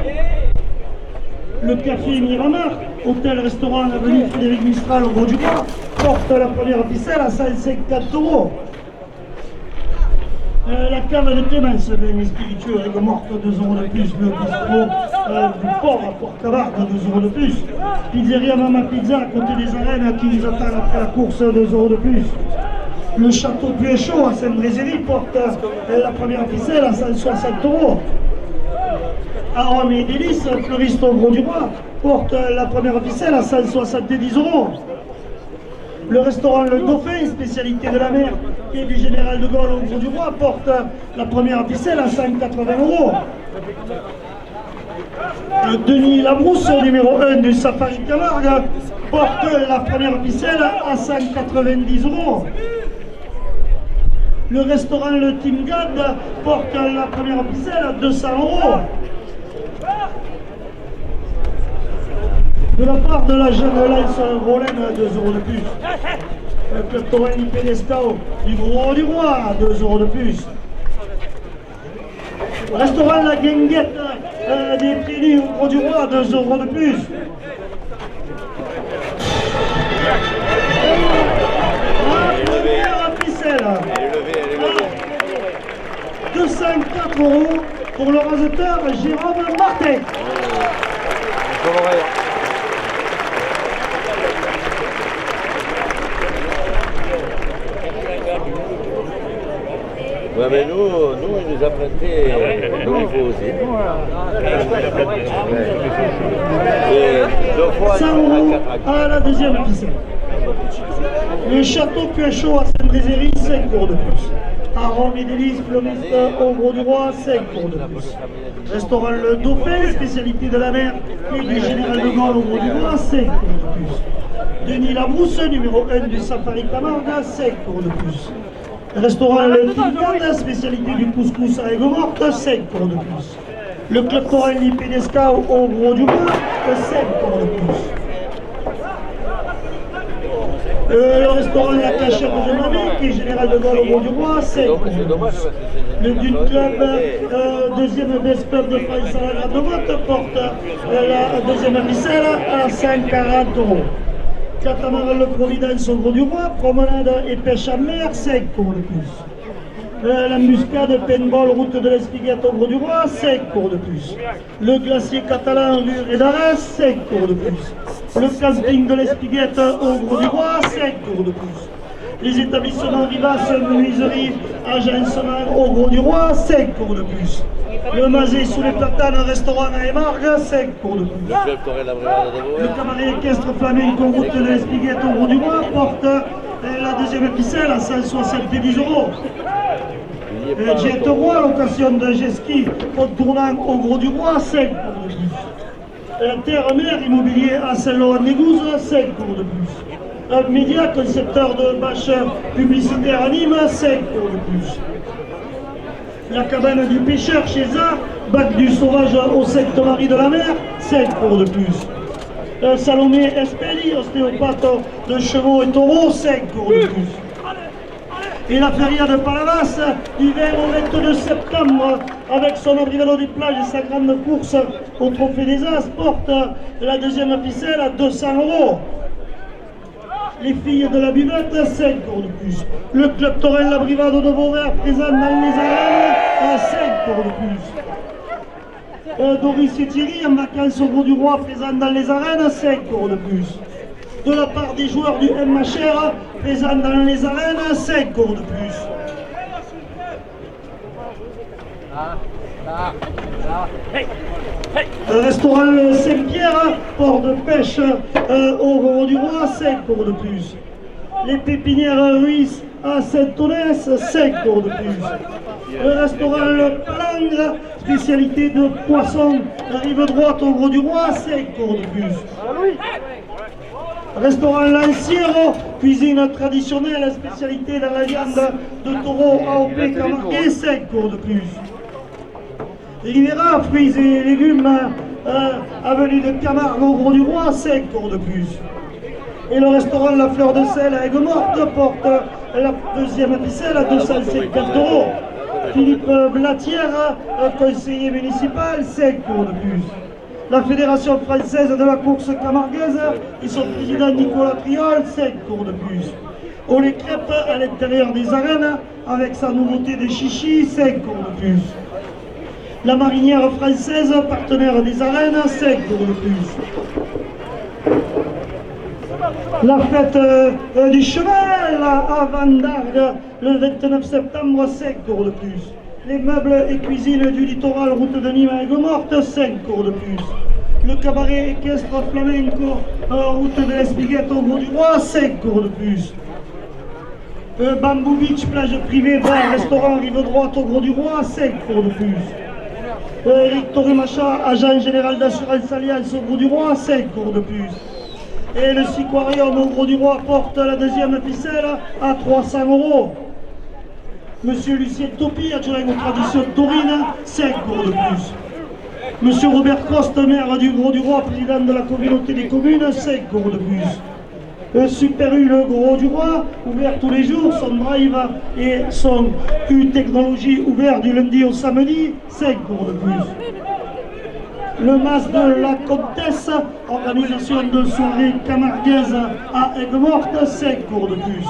Speaker 1: Le café Miramar, hôtel-restaurant avenue Frédéric Mistral au Gros du Roi, porte la première ficelle à 150 €. La cave de Clémence, vin spiritueux avec morte, 2 € de plus. Le bistrot du port à Port-Cavard, 2 € de plus. Pizzeria Mama Pizza à côté des arènes qui nous attend après la course, 2 € de plus. Le château Puéchaud à Saint-Brézéry porte la première ficelle à 160 €. Arômes et délices, fleuriste au Gros du Roi, porte la première ficelle à 170 €. Le restaurant Le Dauphin, spécialité de la mer, et du Général de Gaulle au Gros du Roi, porte la première ficelle à 180 €. Denis Labrousse, numéro 1 du Safari Camargue, porte la première ficelle à 190 €. Le restaurant Le Timgad porte la première ficelle à 200 €. De la part de la jeune Lance Rollen, 2 € de plus. Le club Torrent Pédescao du Gros du Roi, 2 € de plus. Restaurant La Guinguette des Prairies au Gros du Roi, 2 € de plus. La première ficelle. 204 € pour le raseteur Jérôme Martin.
Speaker 2: Ouais, mais nous, ils nous apprêtaient, nous, il faut aussi. Et 2 fois,
Speaker 1: 100 € à la deuxième ficelle. Le château Puéchaud à Saint-Brézéry, 5 € de plus. Arômes et délices, fleuriste au Gros du Roi, 5 € de plus. Restaurant Le Dauphin, spécialité de la mer, et du Général de Gaulle au Gros du Roi, 5 € de plus. Denis Labrousse, numéro 1 du Safari Camargue, 5 € de plus. Restaurant Le Timgad, spécialité du couscous à Aigues-Mortes, 5 € de plus. Le club Torrent Pédescao au Gros du Roi, 5 € de plus. Le restaurant La Cachette de Mamie, qui est Général de Gaulle au Gros du Roi, 5 € de plus. Le Dune Club, deuxième best pub de France à la Grande Motte, porte la deuxième ficelle à 140 €. Catamaran Le Providence au Gros du Roi, promenade et pêche à mer, 5 € de plus. L'embuscade paintball route de l'Espiguette au Gros du Roi, 5 € de plus. Le glacier catalan rue Rédarès, 5 € de plus. Le camping de l'Espiguette au Gros du Roi, 5 € de plus. Les établissements Rivas, menuiserie, agencement au Gros du Roi, 5 € de plus. Le Mazet sous les platanes, restaurant à Émargue, 5 € de plus. Le cabaret équestre flamenco route de l'Espiguette au Gros du Roi porte la deuxième ficelle à 170 €. Jet Roi, location de jet ski au tournant au Gros du Roi, 5 € de plus. Terre-mer immobilier à Saint-Laurent-des-Gouzes, 5 € de plus. Média, concepteur de bâches publicitaires à Nîmes, 5 € de plus. La cabane du pêcheur chez A, bac du sauvage au Sainte-Marie de la Mer, 5 € de plus. Salomé Espelli, ostéopathe de chevaux et taureaux, 5 euros de plus. Et la feria de Palavas, du 20 au 22 septembre, avec son abrivado des plages et sa grande course au Trophée des As, porte la deuxième ficelle à 200 euros. Les filles de la buvette, 5 euros de plus. Le club Torel Labrivado de Beauvert, présent dans les arènes, à 5 euros de plus. Doris et Thierry, en vacances au Gros du Roi, présent dans les arènes, 5 euros de plus. De la part des joueurs du MHR, présents dans les arènes, 5 euros de plus. Le restaurant Saint-Pierre, port de pêche au Gros du Roi, 5 euros de plus. Les pépinières Ruiz à Saint-Onès, 5 euros de plus. Le restaurant Le Palangre, spécialité de poisson, rive droite au Gros du Roi, 5 euros de plus. Restaurant Lanciero, cuisine traditionnelle, spécialité dans la viande de taureau AOP Camarguais, 5 euros de plus. Rivera, fruits et légumes, avenue de Camargue au Gros du Roi, 5 euros de plus. Et le restaurant La Fleur de Sel à Aigues-Mortes porte la deuxième ficelle à 250 euros. Philippe Blatière, conseiller municipal, 5 euros de plus. La Fédération française de la course camarguaise et son président Nicolas Triol, 5 euros de plus. On les crêpes à l'intérieur des arènes avec sa nouveauté de chichi, 5 euros de plus. La marinière française, partenaire des arènes, 5 euros de plus. La fête du cheval à Vendargue, le 29 septembre, 5 euros de plus. Les meubles et cuisines du littoral, route de Nîmes à Aigues-Mortes, 5 euros de plus. Le cabaret équestre flamenco, route de l'Espiguette au Gros du Roi, 5 euros de plus. Bamboo Beach, plage privée, bar, restaurant, rive droite au Gros du Roi, 5 euros de plus. Eric Torremacha, agent général d'assurance Alliance au Gros du Roi, 5 euros de plus. Et le Siquarium au Gros du Roi porte la deuxième ficelle à 300 euros. Monsieur Lucien Topi, adjoint aux traditions taurines, 5 euros de plus. Monsieur Robert Coste, maire du Gros du Roi, président de la communauté des communes, 5 euros de plus. Super U, le Gros du Roi, ouvert tous les jours, son drive et son U technologie ouvert du lundi au samedi, 5 euros de plus. Le Mas de la Comtesse, organisation de soirée camarguaise à Aigues-Mortes, 5 euros de plus.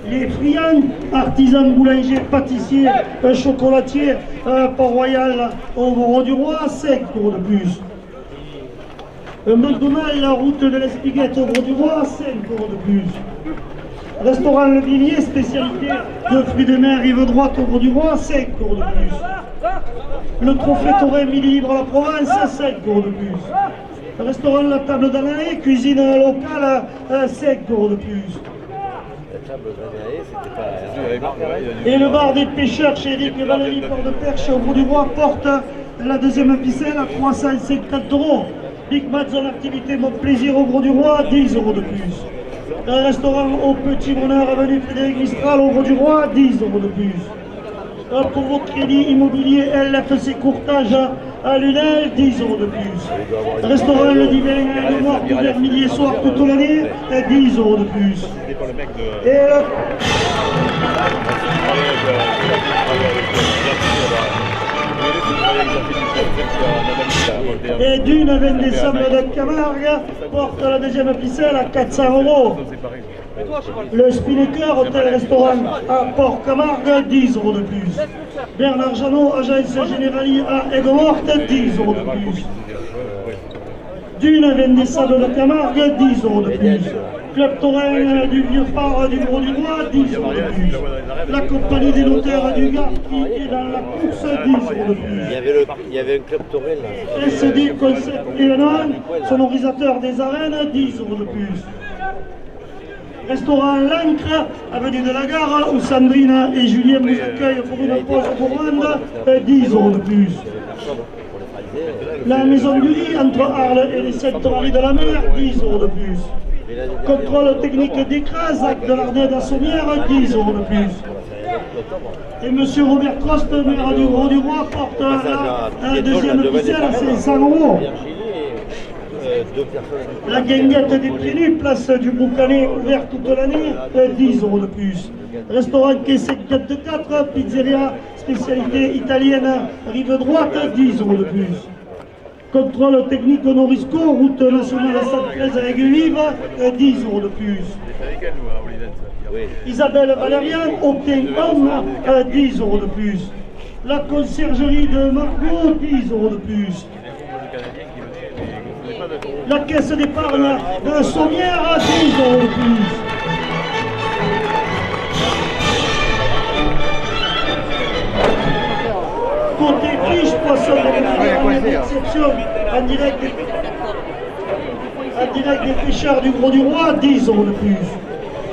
Speaker 1: Les friands, artisans boulangers, pâtissiers, chocolatiers, Port-Royal au Gros du Roi, 5 euros de plus. McDonald's, la route de l'Espiguette au Gros du Roi, 5 euros de plus. Restaurant Le Villiers, spécialité de fruits de mer, rive droite au Gros du Roi, 5 euros de plus. Le Trophée Taurin Midi Libre à la Provence, 5 euros de plus. Restaurant La Table d'Anaé, cuisine locale, 5 euros de plus. Et le bar des pêcheurs chez Eric et Valérie Port de Perche au Gros du Roi porte la deuxième ficelle à 350 euros. Big Mat Zone Activité Mon Plaisir au Gros du Roi, 10 euros de plus. Un restaurant au Petit Bonheur avenue Frédéric Mistral au Gros du Roi, 10 euros de plus. Pour vos crédits immobiliers LFC Courtage à Lunel, 10 euros de plus. Restaurant Le Divin à Aigues-Mortes, ouvert midi et soir toute l'année, 10 euros de plus. Et d'une 20 décembre de Camargue porte la deuxième ficelle à 400 euros. Le Spinnaker, hôtel-restaurant à Port-Camargue, 10 euros de plus. Bernard Janot, agence générale à Aigues-Mortes, 10 euros de plus. D'une 20 décembre de Camargue, 10 euros de plus. Club Taurin du Vieux Phare du Gros du Roi, 10 euros de plus. La compagnie des notaires du Gard qui est dans la course, 10 euros de plus.
Speaker 2: Il y avait un club Torel là.
Speaker 1: SD Concept événement, sonorisateur des arènes, 10 euros de plus. Restaurant L'Ancre, avenue de la Gare, où Sandrine et Julien vous accueillent pour une pause gourmande, 10 euros de plus. La maison du riz entre Arles et les Saintes-Maries de la Mer, 10 euros de plus. Contrôle technique d'écrase, acte de l'Ardenne d'Assommière, 10 euros de plus. Et M. Robert Crost, maire du Gros du Roi, porte la deuxième ficelle à 500 euros.
Speaker 2: deux personnes.
Speaker 1: La guinguette des pieds nus, place du Boucanet, ouverte toute l'année, 10 € de plus. Restaurant Caissé 4 de 4, pizzeria, spécialité italienne, rive droite, 10 € de plus. Contrôle technique Norisco, route nationale 113 à Aigues-Vives, 10 € de plus.
Speaker 2: Oui.
Speaker 1: Isabelle Valérian, Octane Homme, 10 € de plus. La conciergerie de Margot, 10 € de plus. La caisse d'épargne de Sommière, 10 € de plus. Côté fiche, poisson d'exception, en direct des pêcheurs du Gros du Roi, 10 € de plus.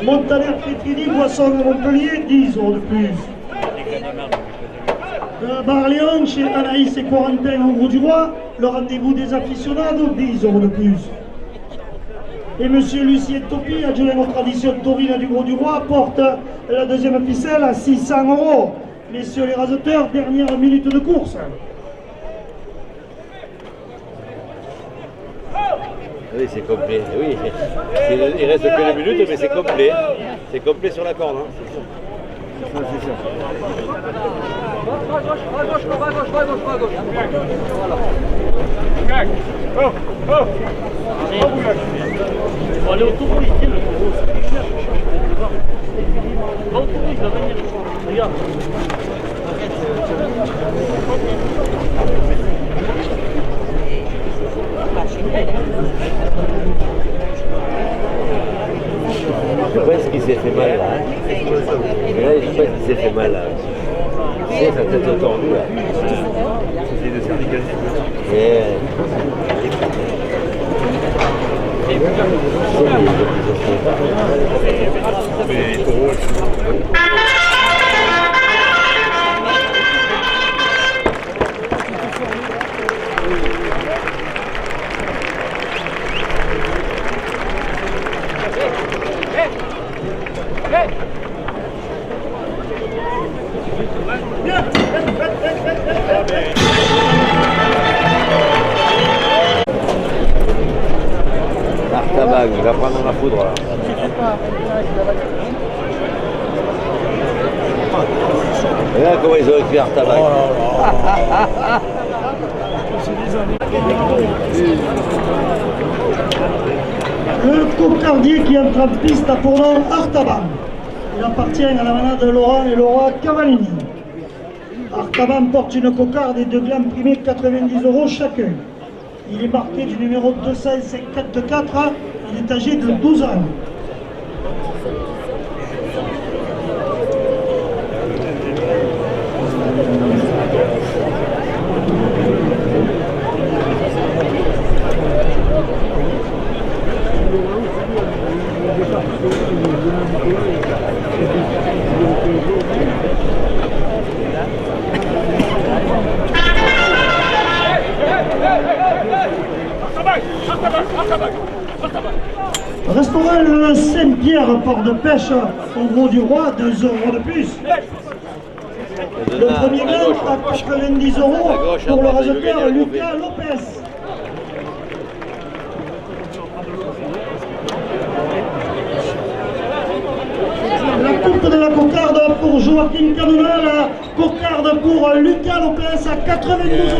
Speaker 1: Montaner Pétrini, Boisson à Montpellier, 10 € de plus. Bar-Léon, chez Anaïs et Corentin au Gros du Roi, le rendez-vous des aficionados, 10 € de plus. Et monsieur Lucien Topi, adjoint aux traditions taurines du Gros du Roi, porte la deuxième ficelle à 600 €. Messieurs les raseteurs, dernière minute de course.
Speaker 2: Oui, c'est complet. Oui. Il reste que 2 minutes, mais c'est complet. C'est complet sur la corde. Hein. C'est sûr.
Speaker 3: Faut aller au taureau ici, le taureau, c'est plus cher. Va au taureau, il va venir. Regarde.
Speaker 2: Je pense qu'il s'est fait mal là. Hein. Mais là, je pense qu'il s'est fait mal là. C'est sa tête tordue là. C'est de cervicalité. Artaban, il va prendre la foudre là. Regarde comment ils ont écrit Artaban.
Speaker 1: Le cocardier qui entre en piste a pour nom Artaban. Il appartient à la manade Laurent et Laura Cavallini. Artaban porte une cocarde et 2 glands primés 90 € chacun. Il est marqué du numéro 254, il est âgé de 12 ans. Restaurant le Saint-Pierre, port de pêche, au Gros du Roi, 2 € de plus. Le premier gain à 90 € pour le raseteur Lucas Lopez. La coupe de la cocarde pour Joaquin Canona, la cocarde pour Lucas Lopez à 92 €.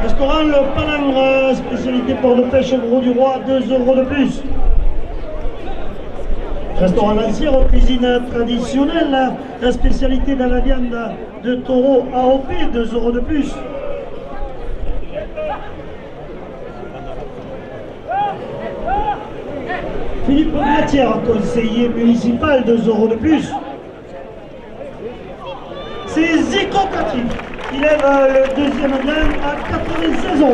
Speaker 1: Restaurant Le Palangre, spécialité port de pêche au Gros du Roi, 2 € de plus. Restaurant Lancière, cuisine traditionnelle, la spécialité dans la viande de taureau AOP, 2 € de plus. Philippe Matière, conseiller municipal, 2 € de plus. C'est Zico Kati. Il lève le deuxième gain à 96 €. «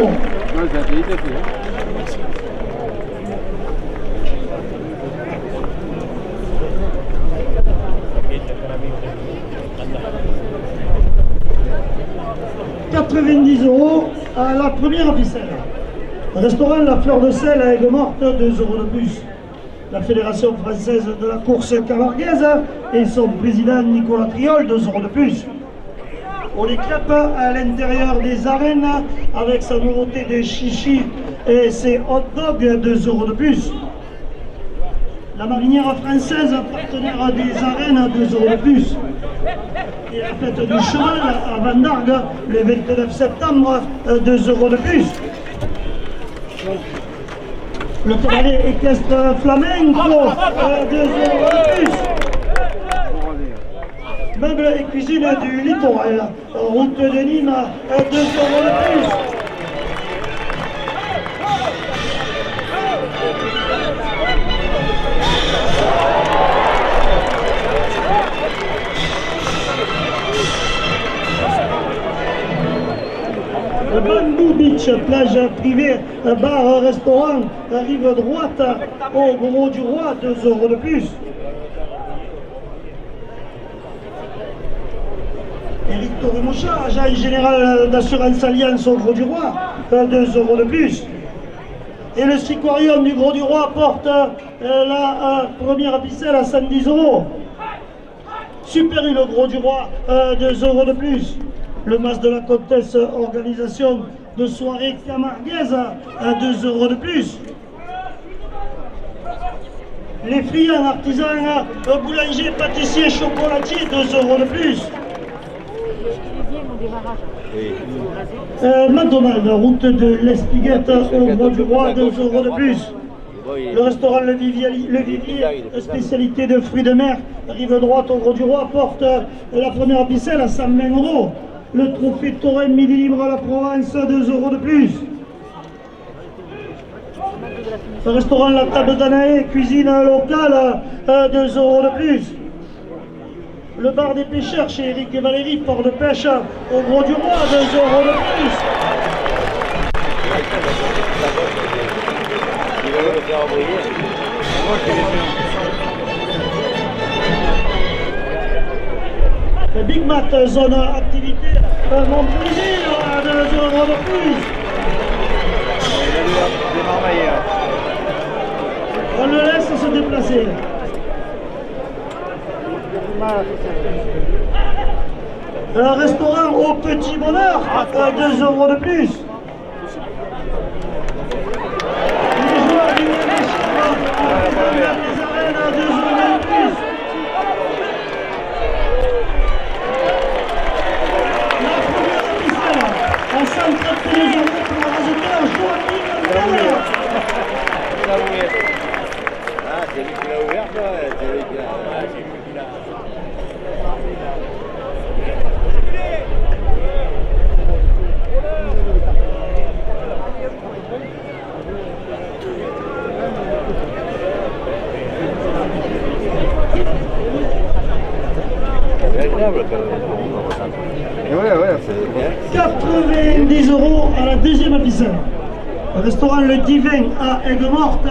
Speaker 1: 90 € à la première ficelle. Restaurant La Fleur de Sel à Aigues-Mortes, 2 € de plus. La Fédération française de la course camarguaise et son président Nicolas Triol, 2 € de plus. On les crêpes à l'intérieur des arènes avec sa nouveauté de chichi et ses hot dogs, 2 euros de plus. La marinière française, partenaire des arènes, 2 euros de plus. Et la fête du cheval à Vendargue, le 29 septembre, 2 euros de plus. Le cabaret équestre flamenco, 2 euros de plus. Meubles et cuisine du littoral, route de Nîmes, 2 euros de plus. Le Bamboo Beach, plage privée, bar, restaurant, rive droite, au Gros du Roi, 2 euros de plus. Éric Torremocha, agent général d'assurance Alliance au Gros du Roi, 2 euros de plus. Et le Siquarium du Gros du Roi porte la première ficelle à 110 euros. Super U le Gros du Roi, 2 euros de plus. Le Mas de la Comtesse, organisation de soirée camarguaise, 2 euros de plus. Les friands artisans, boulanger, pâtissier, chocolatier, 2 euros de plus. McDonald's, route de l'Espiguette au Gros du Roi, 2 euros de plus. Le restaurant Le Vivier, spécialité de fruits de mer, rive droite au Gros du Roi, porte la première ficelle à 120 euros. Le trophée Taurin Midi Libre à la Provence, 2 euros de plus. Le restaurant La Table d'Anaé, cuisine locale, 2 euros de plus. Le bar des pêcheurs chez Eric et Valérie, port de pêche au Gros du Roi, 2 euros de plus. Le Big Mat, zone activité, mon plaisir, 2 euros de plus. On le laisse se déplacer. Un restaurant au Petit Bonheur, 2 euros de plus. Les joueurs du des arènes, 2 euros de plus. La première ficelle, à 131 euros pour le raseteur Joaquin Miller.
Speaker 2: Ah, c'est lui qui l'a ouvert, toi. C'est lui qui l'a.
Speaker 5: Et ouais, c'est
Speaker 1: 90 euros à la deuxième ficelle. Le restaurant Le Divin à Aigues-Mortes,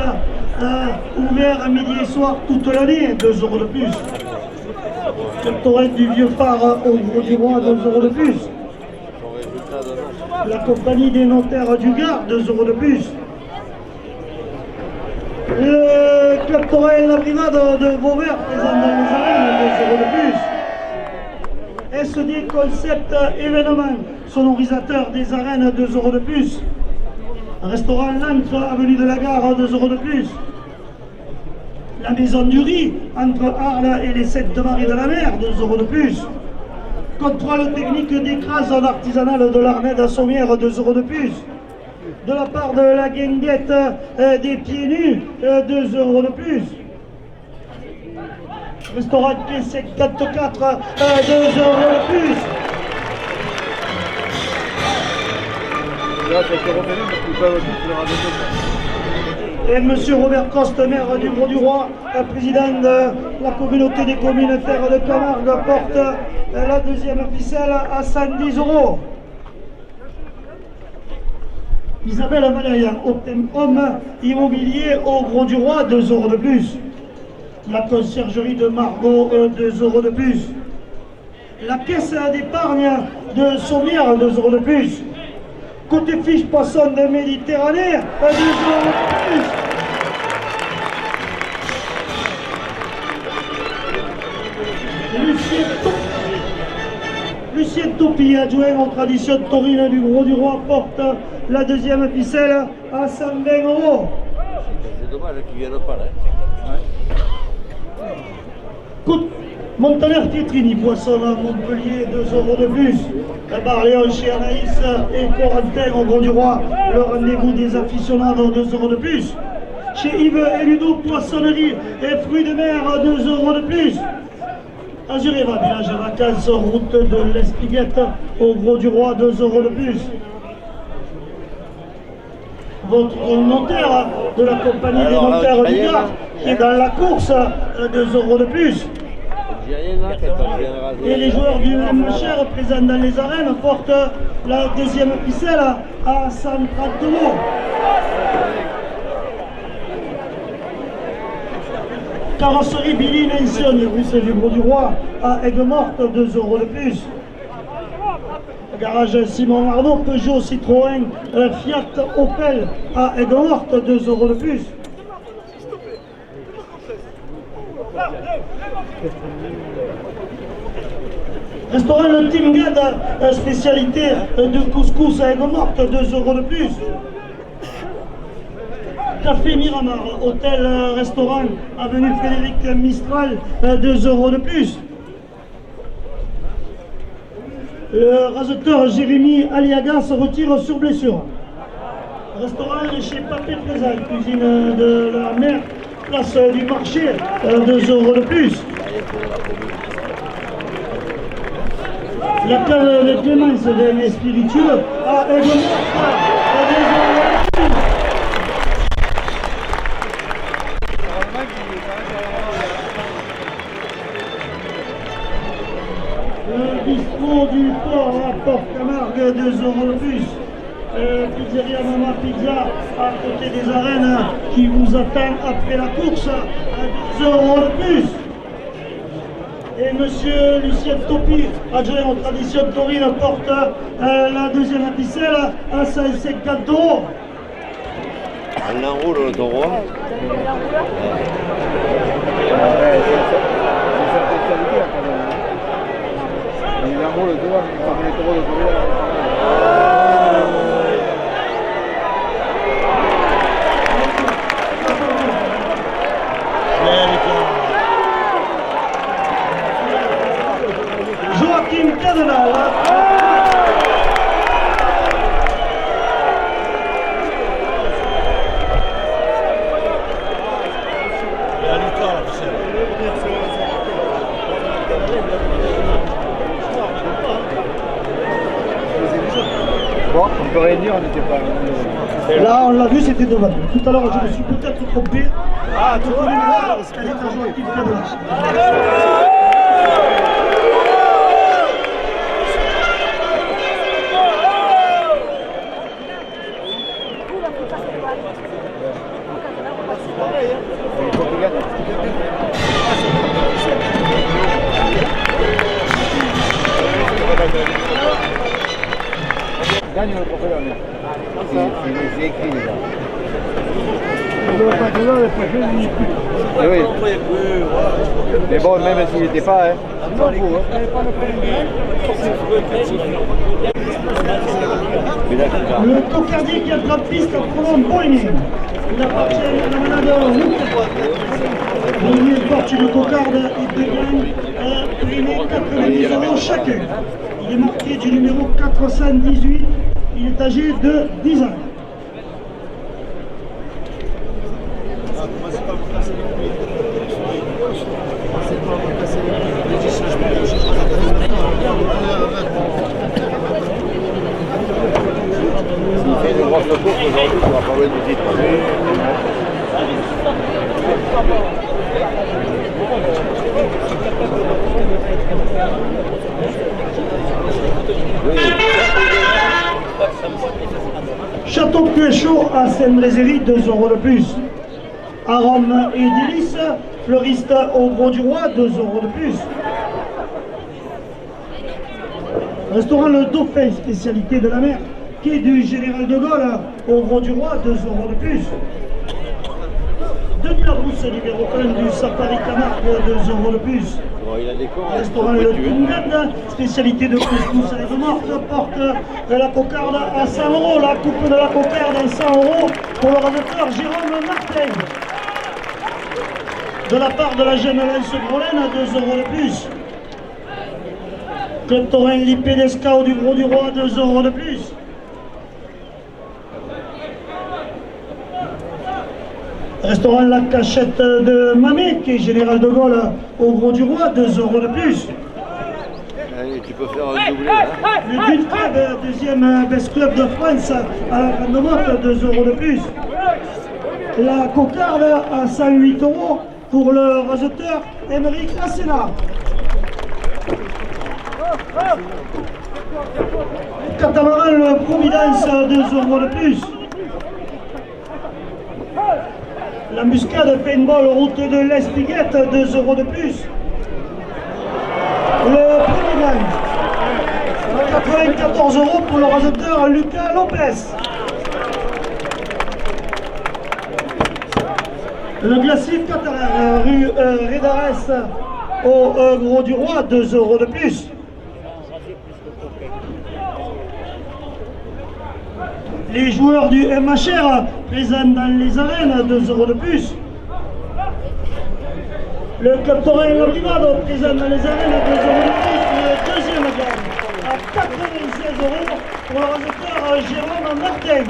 Speaker 1: ouvert à midi et soir toute l'année, 2 euros de plus. Le torrent du Vieux Phare au Gros du Roi, 2 euros de plus. La compagnie des notaires du Gard, 2 euros de plus. Le club Torrent La Brigade de Vauvert, présent dans les arènes, 2 euros de plus. SD Concept événement, sonorisateur des arènes, 2 euros de plus. Restaurant L'Ancre, avenue de la Gare, 2 euros de plus. La Maison du Riz, entre Arles et les 7 de Marie de la Mer, 2 euros de plus. Contrôle technique d'écrase artisanale de l'Arnède à Sommières, 2 euros de plus. De la part de la guinguette des pieds nus, 2 euros de plus. Restaurant P54, 2 euros de plus.
Speaker 5: là, ça a été revenu parce qu'ils peuvent tous le rajouter.
Speaker 1: Et monsieur Robert Coste, maire du Gros du Roi, président de la communauté des communes Terre de Camargue, porte la deuxième ficelle à 110 euros. Isabelle Valérian, homme immobilier au Gros du Roi, 2 euros de plus. La conciergerie de Margot, 2 euros de plus. La caisse d'épargne de Sommières, 2 euros de plus. Côté fiche poisson de Méditerranée, 2 euros de plus. Lucien Topi, adjoint aux traditions taurines du Gros du Roi, porte la deuxième ficelle à 120 €.
Speaker 2: C'est dommage qu'ils ne viennent pas là.
Speaker 1: Montaner Pietrini, Poisson à Montpellier, 2 € de plus. Barléon chez Anaïs et Corentin au Gros du Roi, le rendez-vous des aficionados, 2 € de plus. Chez Yves et Ludo, Poissonnerie et Fruits de mer, 2 € de plus. Azureva, village vacances, route de l'Espiguette au Gros du Roi, 2 € de plus. Votre notaire de la compagnie des notaires du Gard, qui est dans la course, 2 € de plus. Et les joueurs du MHR présents dans les arènes portent la deuxième ficelle à 130 €. Carrosserie Billy Nelson, russe du Gros du Roi, à Aigues-Mortes, 2 € de plus. Garage Simon Arnaud, Peugeot, Citroën, Fiat, Opel, à Aigues-Mortes, 2 € de plus. Restaurant Le Team Gad, spécialité de couscous à Aigues-Mortes, 2 € de plus. Café Miramar, hôtel, restaurant, avenue Frédéric Mistral, 2 € de plus. Le raseteur Jérémy Aliaga se retire sur blessure. Restaurant chez Papé Présent, cuisine de la mer, place du marché, 2 € de plus. La cave de Clémence des spiritueux à Aigues-Mortes, 2 € de plus. Le bistrot du port à Port-Camargue, 2 € de plus. Pizzeria Mama Pizza à côté des arènes qui vous attend après la course, 2 € de plus. Et monsieur Lucien Topi, adjoint aux traditions taurines, porte la deuxième ficelle à 150 €.
Speaker 2: On l'enroule le taureau.
Speaker 5: Il enroule devant, parmi les taureaux de Corée.
Speaker 1: Joachim Cadenal.
Speaker 5: Bon, on peut rien dire, on n'était pas...
Speaker 1: Là, on l'a vu, c'était devant nous. Tout à l'heure, je me suis peut-être trompé. Ah, tout à l'heure, elle est à Joachim Cadenal.
Speaker 5: Gagne le professeur. C'est écrit déjà. Oui. Mais bon, même s'il n'était pas, hein.
Speaker 1: Le cocardier qui attrape piste en prenant Boigny. Il appartient à la malade Roux. Boigny porte une cocarde et dégaine primé 90 € chacun. Il est marqué du numéro 418. Il est âgé de 10 ans.
Speaker 2: Il fait une grosse course aujourd'hui, il va pas jouer de titre.
Speaker 1: Château Puéchaud à Saint-Brézéry, 2 € de plus. Arôme et délices, fleuriste au Gros du Roi, 2 € de plus. Restaurant Le Dauphin, spécialité de la mer, quai du Général de Gaulle au Gros du Roi, 2 € de plus. Denis Labrousse, numéro 1 du Safari Camargue, 2 € de plus.
Speaker 2: Bon, il a des corps.
Speaker 1: Restaurant Le Tungad, spécialité de couscous à de morte, porte de la cocarde à 100 €. La coupe de la cocarde à 100 € pour le raseteur Jérôme Martin. De la part de la jeune Lance Grolène, 2 € de plus. Club Taurin Lipé d'Escao du Gros du Roi, 2 € de plus. Restaurant La Cachette de Mamet, qui est Général de Gaulle au Gros du Roi, 2 € de plus.
Speaker 2: Allez, tu peux faire un doublé là.
Speaker 1: Le But Club, deuxième best club de France à la Grande Motte, 2 € de plus. La cocarde à 108 € pour le raseteur Émeric Asséna. Catamaran le Providence, 2 € de plus. La Muscade Paintball route de l'Espiguette, 2 € de plus. Le premier gagne, 94 € pour le raseteur Lucas Lopez. Le glacier Catarin, rue Rédarès au Gros du Roi, 2 € de plus. Les joueurs du MHR présents dans les arènes, 2 € de plus. Le Club Taurin Labrivado présent dans les arènes, 2 € de plus. Le deuxième gagne à 96 € pour le raseteur Jérôme Martin.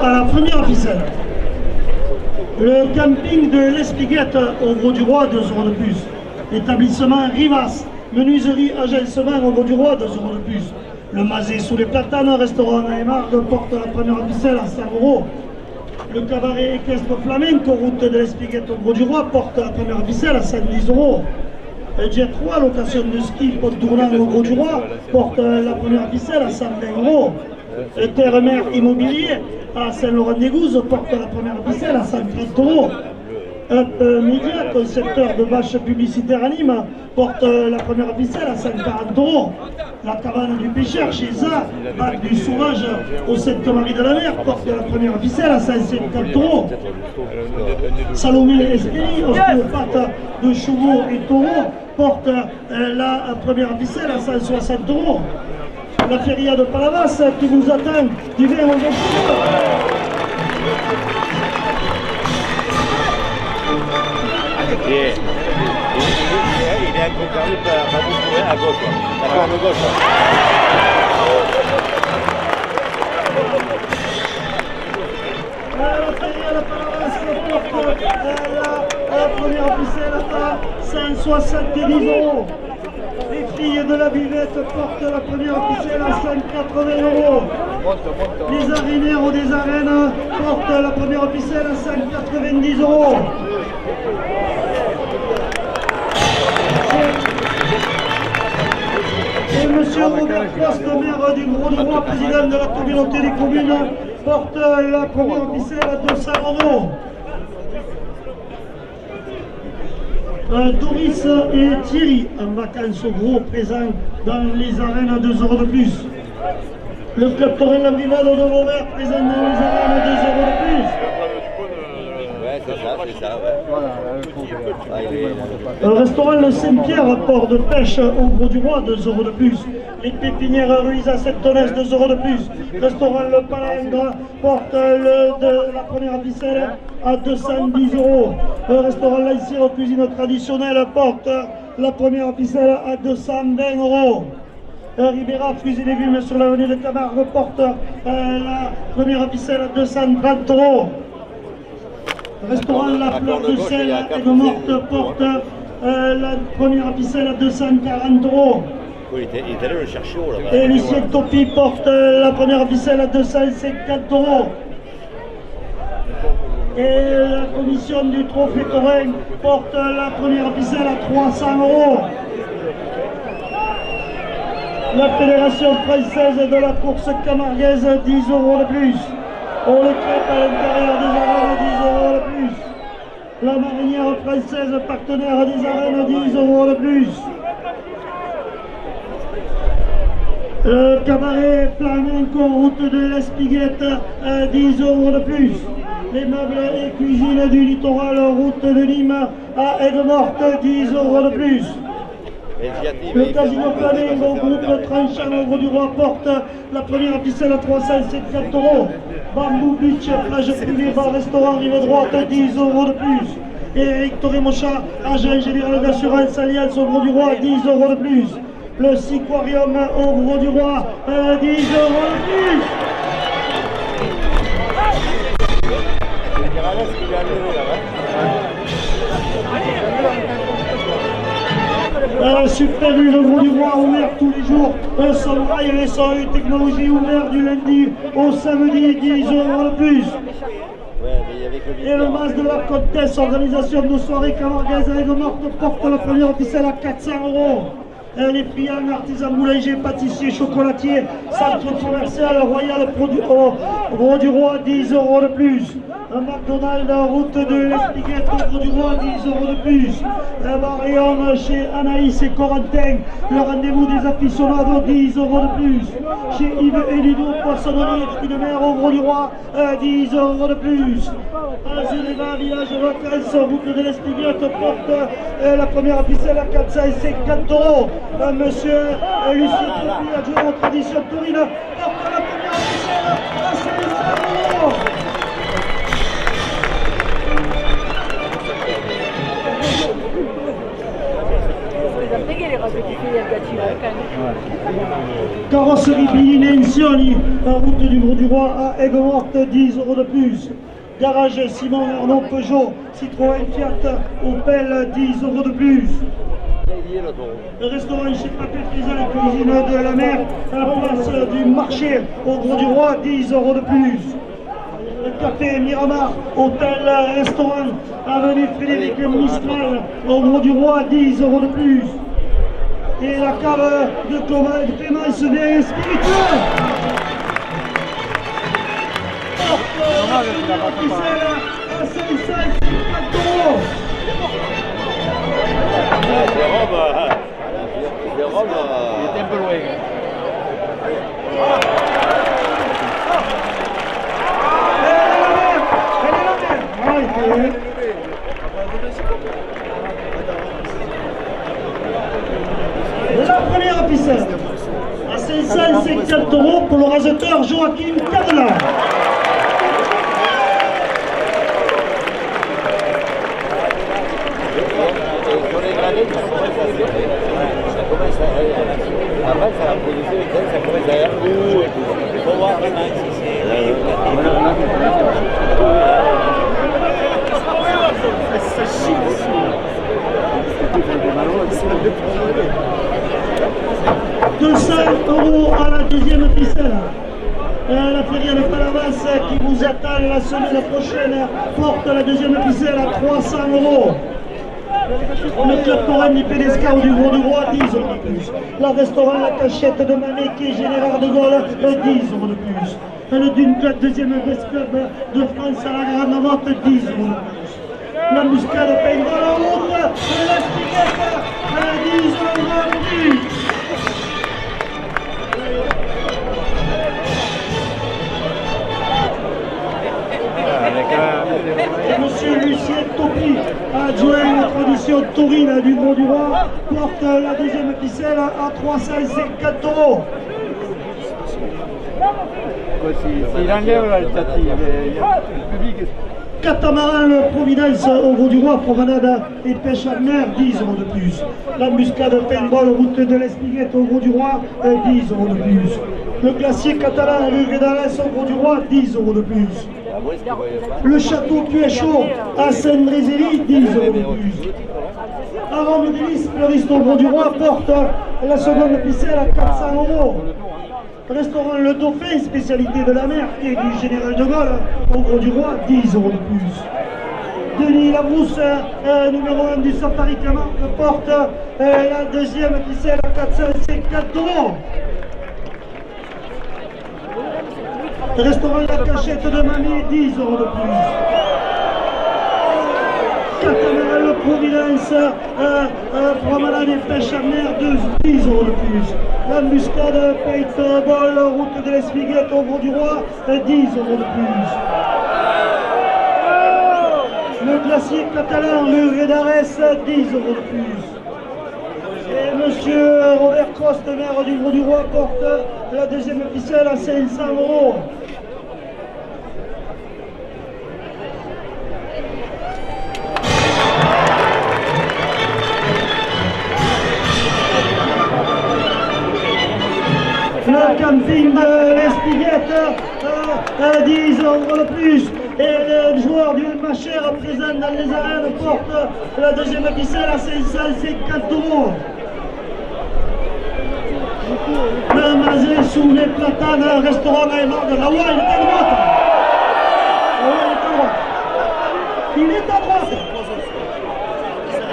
Speaker 1: À la première ficelle. Le camping de l'Espiguette au Gros du Roi, 2 € de plus. L'établissement Rivas, menuiserie agencement au Gros du Roi, 2 € de plus. Le Mazet sous les platanes, restaurant à Émarde, porte la première ficelle à 100 €. Le cabaret équestre flamenco, route de l'Espiguette au Gros du Roi, porte la première ficelle à 110 €. Le Jet 3, location de ski, Côte tournant au Gros du Roi, porte la première ficelle à 120 €. Le Terre-Mer Immobilier à Saint-Laurent-des-Gouzes porte la première ficelle à 130 €. Up Media, concepteur de bâches publicitaires à Nîmes, porte la première ficelle à 140 €. La cabane du pêcheur chez ZA, bac du sauvage au 7 Marie de la Mer, porte la première ficelle à 150 €. Salomé Espéry, ostéopathe de chevaux et taureaux, porte la première ficelle à 160 €. La feria de Palavas qui nous attend du 20 au 21.
Speaker 2: Il est inconcerné par vous à gauche, la corne gauche.
Speaker 1: La feria de Palavas porte la première ficelle à 170 €. Les filles de la buvette portent la première ficelle à 180 €. Les arénaires des arènes portent la première ficelle à 190 €. Et monsieur Robert Poste, maire du Gros du Roi, président de la communauté des communes, porte la première ficelle à 200 €. Doris et Thierry en vacances au Gros, présents dans les arènes à 2 € de plus. Le Club Taurin Labrivado de Vauvert, présent dans les arènes à 2 € de plus.
Speaker 2: Ouais, c'est ça, ouais.
Speaker 1: Le restaurant Le Saint-Pierre, port de pêche au Gros du Roi, 2 € de plus. Les pépinières Ruiz à Saint-Tonès, 2 € de plus. Restaurant Le Palangre porte la première ficelle à 210 €. Le restaurant Laïcire Cuisine Traditionnelle porte la première ficelle à 220 €. Ribera Fruits et Légumes sur l'avenue de Camargue porte la première ficelle à 230 €. Restaurant La Fleur de Sel et de Morte porte la première ficelle à 240 €.
Speaker 2: Oui, il est allé le chercher haut là-bas.
Speaker 1: Et Lucien Topi porte la première ficelle à 250 €. Et la commission du Trophée Taurin porte la première ficelle à 300 €. La Fédération française de la course camarguaise, 10 € de plus. On le crêpe à l'intérieur des arènes, 10 € de plus. La marinière française, partenaire des arènes, 10 € de plus. Le cabaret flamenco, route de l'Espiguette, 10 € de plus. Les meubles et cuisines du littoral, route de Nîmes à Aigues-Mortes, 10 € de plus. Le casino Flamengo, groupe Tranchant au du Roi, porte la première ficelle à 354 €. Bamboo Beach, plage privée, bar, restaurant, rive droite, 10 € de plus. Et Eric Torremochat, agent général d'assurance Alliance au Gros du Roi, 10 € de plus. Le Siquarium au Gros du Roi, 10 € de plus. Super U, le Gros du Roi, ouvert tous les jours. Son rail et son technologie ouvert du lundi au samedi, 10 € de plus. Et le Mas de la Comtesse, organisation de soirée camargaise à Aigues-Mortes, porte la première ficelle à 400 €. Les friands, artisans boulangers, pâtissiers, chocolatiers, centre commercial, royal, produit au Gros du Roi, 10 € de plus. Un McDonald's, route de l'Espiguette, au Gros du Roi, 10 € de plus. Un Marion chez Anaïs et Corentin, le rendez-vous des aficionados, 10 € de plus. Chez Yves et Ludo, poissonnerie et fruits de mer au Gros du Roi, 10 € de plus. À Geneva, village vacances, route de l'Espiguette, porte la première ficelle à 450 €. Monsieur Lucien Tropi, adjoint aux traditions taurines, porte la première ficelle à 500 €. Carrosserie Bilinensioni, route du Gros du Roi à Aigues-Mortes, 10 € de plus. Garage Simon Arnaud Peugeot, Citroën Fiat, Opel, 10 € de plus. Le restaurant chez Papé Frisal, cuisine de la mer, à la place du marché au Gros du Roi, 10 € de plus. Le café Miramar, hôtel, restaurant, avenue Frédéric Mistral, au Gros du Roi, 10 € de plus. Et la cave de Clémence des spiritueux. À 550 €.
Speaker 2: Jérôme,
Speaker 5: Il était un peu loin.
Speaker 1: La première ficelle à 550 € pour le raseteur Joachim Cadela.
Speaker 2: sur les gradés, ça commence à... Avant, ça produisait, ça commence à... Il faut voir vraiment si c'est...
Speaker 5: Ça chie aussi.
Speaker 1: 200 € à la deuxième ficelle. La feria de Palavas qui vous attend la semaine prochaine porte la deuxième ficelle à 300 €. Le club Coran Pédescar du Gros du Roi, 10 € de plus. Le restaurant La Cachette de Mané qui est Général de Gaulle, 10 € de plus. Le Dunklub, deuxième best club de France à la Grande Motte, 10 € de plus. La Muscade Paintball en route, la Spiguette, 10 € de plus. Et monsieur Lucien Topi, adjoint aux traditions taurines du Gros du Roi, porte la deuxième ficelle à 350 €.
Speaker 5: S'il enlève l'alternative, le public...
Speaker 1: Catamaran le Providence au Gros du Roi, promenade et pêche à mer, 10 € de plus. L'embuscade paintball, route de l'Espiguette au Gros du Roi, 10 € de plus. Le glacier catalan rue Védalès au Gros du Roi, 10 € de plus. Le château Puéchaud à Saint-Drézéry, 10 € de plus. À Rome d'Hélice, fleuriste au Gros du Roi, porte la seconde ficelle à 400 €. Restaurant Le Dauphin, spécialité de la mer, qui est du Général de Gaulle, au Gros du Roi, 10 € de plus. Denis Labrousse, numéro 1 du Safari Camargue, porte la deuxième ficelle à 450 €. Restaurant La Cachette de Mamie, 10 € de plus. Catamaran Providence, promenade des pêches à mer, 10 € de plus. L'embuscade paintball, route de l'Espiguette au Grau du Roi, 10 € de plus. Le glacier catalan, le Rédarès, 10 € de plus. Et monsieur Robert Coste, maire du Grau du Roi, porte la deuxième ficelle à 500 €. Le camping de l'Espiguette, 10 € de plus. Et le joueur du Machère présent dans les arènes porte la deuxième ficelle à 550 €. Le Mazé sous les platanes, restaurant à Aymar de Rawa, il est à droite. Il est à droite.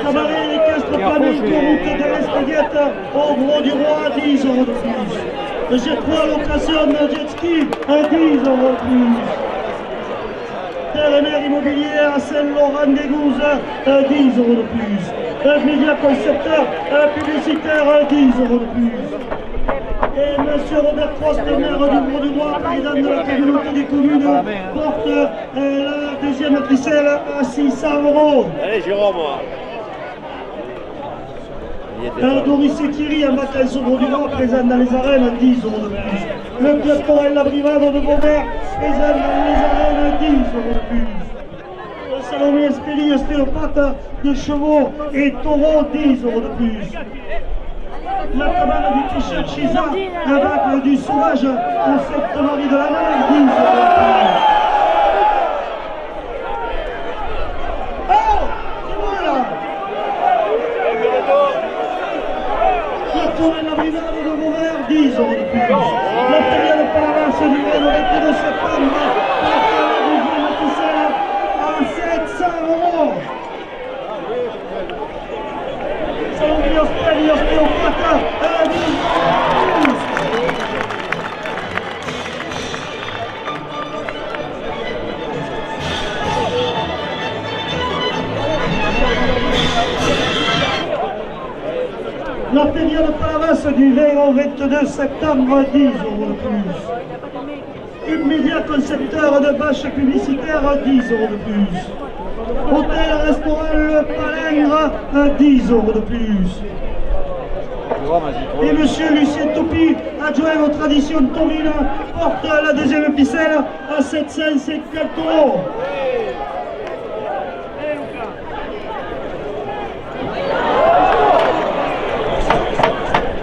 Speaker 1: Cabaret équestre flamenco, route de l'Espiguette au Grau du Roi, 10 € de plus. Le G3 location de jet ski, 10 € de plus. Terre et mer immobilier à Saint-Laurent-des-Gouzes, 10 € de plus. Média concepteur publicitaire, 10 € de plus. Et monsieur Robert Frost, maire du Grau du Roi, président de la communauté des communes, porte la deuxième ficelle à 600 €.
Speaker 2: Allez, Jérôme.
Speaker 1: Doris et Thierry en vacances au Grau du Roi, présent dans les arènes, 10 € de plus. Le club Torel La Brivade de Beauvert, présent dans les arènes, 10 € de plus. Le Salomé Espélie, ostéopathe de chevaux et taureaux, 10 € de plus. La cabane du pêcheur Chisa, un bac du sauvage au Sainte-Marie de la Mer, 10 € de plus. Oh, c'est bon là. La Torel La Brivade de Beauvert, 10 € de plus. La période Palavas du 22 septembre, porte la deuxième ficelle à 700 €. Salomé Espélie, ostéopathe, 10 € de plus. La période Palavas du 20 au 22 septembre, 10 € de plus. Une média concepteur de bâches publicitaires, 10 € de plus. Hôtel, restaurant, le Palingre, 10 € de plus. Et monsieur Lucien Topi, adjoint aux traditions taurines, porte la deuxième ficelle à 750 €.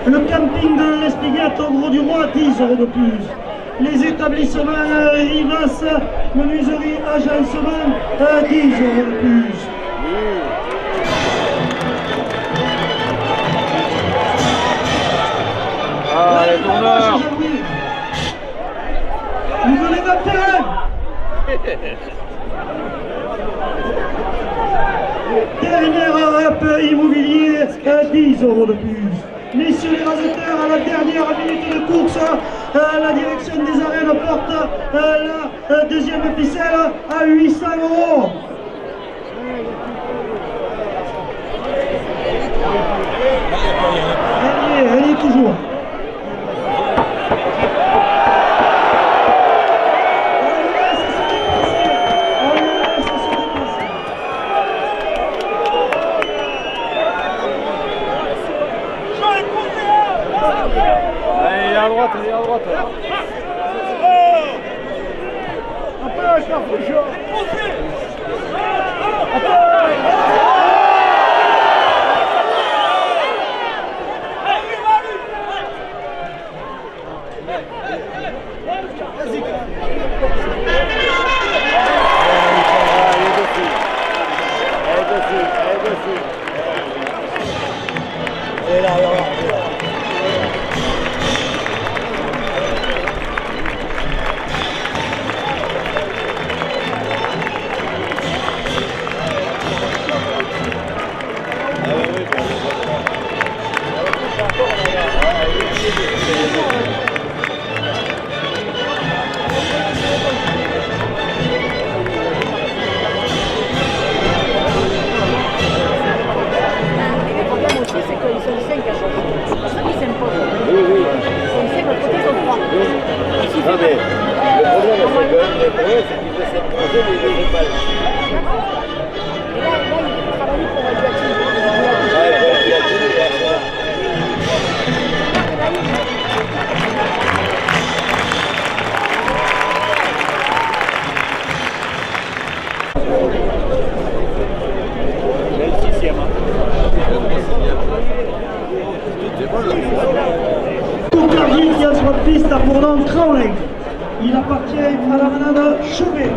Speaker 1: Le camping de l'Espiguette au Grau du Roi, 10 € de plus. Les établissements Rivas, menuiserie, agencement, 10 € de plus.
Speaker 5: Les tourneurs.
Speaker 1: Vous venez d'un terrain. Dernière rap immobilier, 10 € de plus. Messieurs les raseteurs, à la dernière minute de course, la direction des arènes porte la deuxième ficelle à 800 €. Elle y est toujours.
Speaker 5: Allez, il est à droite, il est à droite.
Speaker 2: mais il le fait mal.
Speaker 3: Et là, il travaille pour la Guatine.
Speaker 2: Ouais, pour la Guatine, il a ça.
Speaker 1: Cocardier qui a sur la piste à Bourdon Crowley. Il appartient à la manade Chauvet.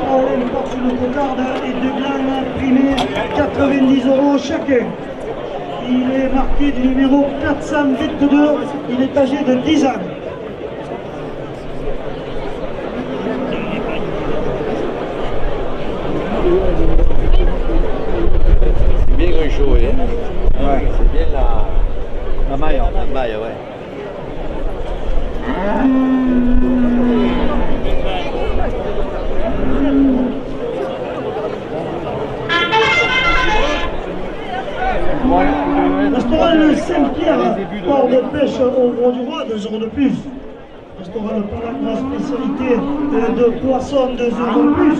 Speaker 1: Crowley porte une cocarde et deux glanes primées 90 € chacun. Il est marqué du numéro 422. Il est âgé de 10 ans.
Speaker 2: C'est bien grand chaud, hein.
Speaker 5: Ouais.
Speaker 2: C'est bien
Speaker 5: La maille, hein.
Speaker 2: la maille, ouais.
Speaker 1: Restaurant le Saint-Pierre, port de pêche au Gros du Roi, 2 € de plus. Restaurant le Palac, la spécialité de poisson, 2 € de plus.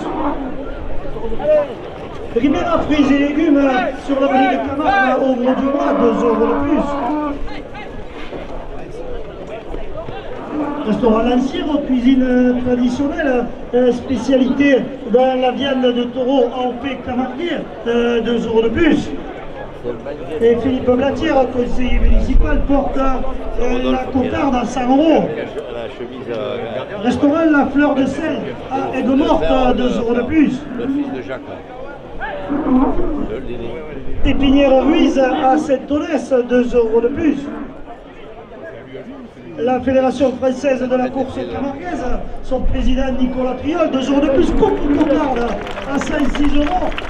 Speaker 1: Riviera fruits et légumes sur l'avenue de Camargue au Gros du Roi, 2 € de plus. Restaurant Lancière, cuisine traditionnelle, spécialité dans la viande de taureau AOP Camargue, 2 € de plus. Et Philippe Blatière, conseiller municipal, porte la cocarde à 100 €.
Speaker 2: La chemise
Speaker 1: Restaurant La Fleur de Sel à Aigues-Mortes, 2 € de plus.
Speaker 2: le fils de Jacques. Le Léné.
Speaker 1: Épinière Ruiz à Saint-Onès, 2 € de plus. La Fédération française de la course camarguaise, son président Nicolas Triol, 2 € de plus. Cocarde à 106 €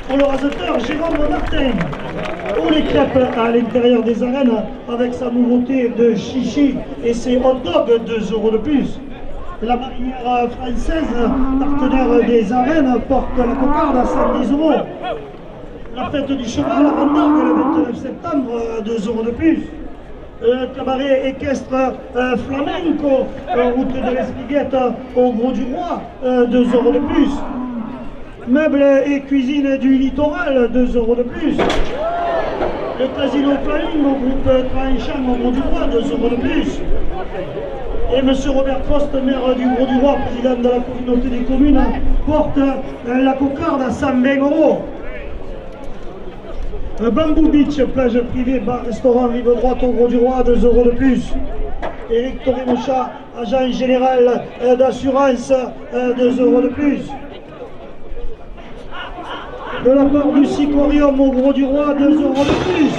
Speaker 1: pour le raseteur Jérôme Martin. Ou les crêpes à l'intérieur des arènes avec sa nouveauté de chichi et ses hot dogs, 2 € de plus. La marinière française, partenaire des arènes, porte la cocarde à 110 €. La fête du cheval à Vendargue le 29 septembre, 2 € de plus. Cabaret équestre flamenco, route de l'Espiguette au Gros du Roi, 2 € de plus. Meubles et cuisine du littoral, 2 € de plus. Le casino Planning au groupe Tranchant au Gros du Roi, 2 € de plus. Et M. Robert Prost, maire du Gros du Roi, président de la communauté des communes, porte la cocarde à 120 €. Bamboo Beach, plage privée, bar, restaurant, rive droite au Gros du Roi, 2 € de plus. Éric Toré-Mouchat, agent général d'assurance, 2 € de plus. De la part du Sicorium au Gros du Roi, 2 € de plus.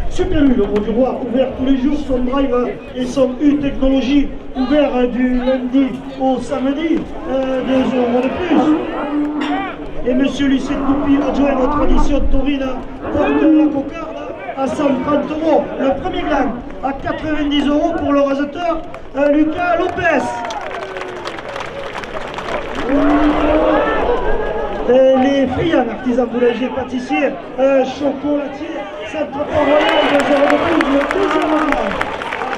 Speaker 1: Super U, le Gros du Roi, ouvert tous les jours, son drive et son U technologie, ouvert du lundi au samedi, 2 € de plus. Et monsieur Lucien Coupi, adjoint aux traditions taurines, porte la cocarde à 130 €. Le premier gland à 90 € pour le raseteur Lucas Lopez. Les friands, artisans boulangers, pâtissiers, chocolatiers, Centre-Port Royal, 2 € de plus, le deuxième gland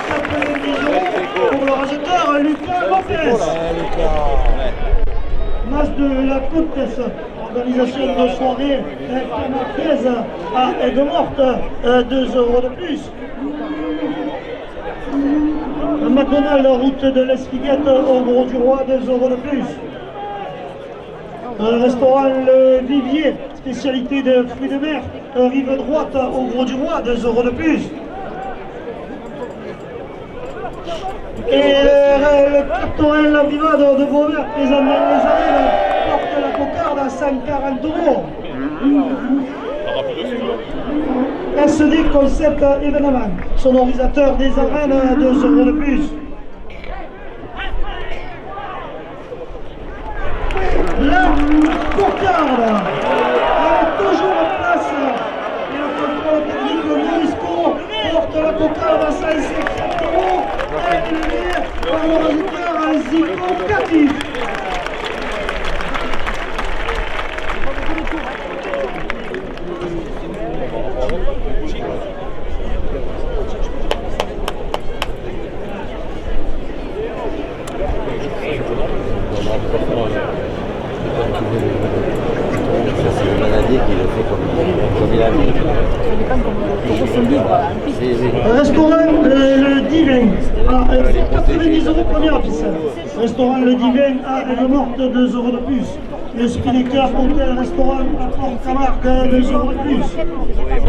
Speaker 1: à 90 € pour le raseteur Lucas Lopez. Mas de la Comtesse, organisation de soirée camarguaise à Aigues-Mortes, 2 € de plus. McDonald's, route de l'Espiguette au Gros du Roi, 2 € de plus. Restaurant Le Vivier, spécialité de fruits de mer, rive droite au Gros du Roi, 2 € de plus. Et le Cartorin La Vivade de Beauvert, présent dans les arènes, porte la cocarde à 140 €. SD Concept événement, sonorisateur des arènes, 2 € de plus. La cocarde, elle est toujours en place. Et le contrôle technique Morisco porte la cocarde à 150 €, élevée par le raseteur Zico Catif.
Speaker 2: Comme il a mis.
Speaker 1: Restaurant le Divin à 90 € première ficelle. Restaurant le Divin à Aigues-Mortes 2 € de plus. Le Spinnaker Hôtel Restaurant à Port-Camargue 2 € de plus.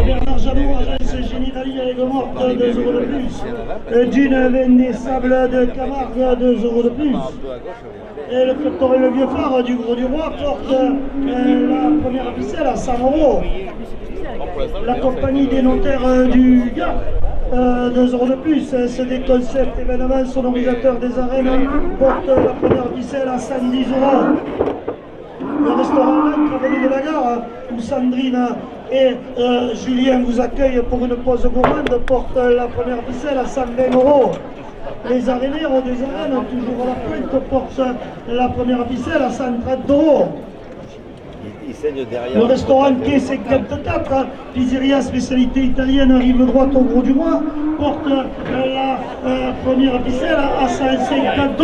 Speaker 1: Bernard Janot, agence Génitalie à Aigues-Mortes 2 € de plus. Dune Vendée Sable de Camargue 2 € de plus. Et le Club Le Vieux Phare du Gros du Roi porte la première ficelle à 100 €. La compagnie des notaires du Gard, 2 € de plus. SD Concept événement sonorisateur des arènes porte la première ficelle à 110 €. Le restaurant L'Ancre, avenue de la Gare, où Sandrine et Julien vous accueillent pour une pause gourmande, porte la première ficelle à 120 €. Les arénaires des arènes, toujours à la pointe, portent la première ficelle à 130 €.
Speaker 2: Il saigne derrière.
Speaker 1: Le restaurant Quai 54, pizzeria spécialité italienne, rive droite au Gros du Roi, porte la première ficelle à 150 €.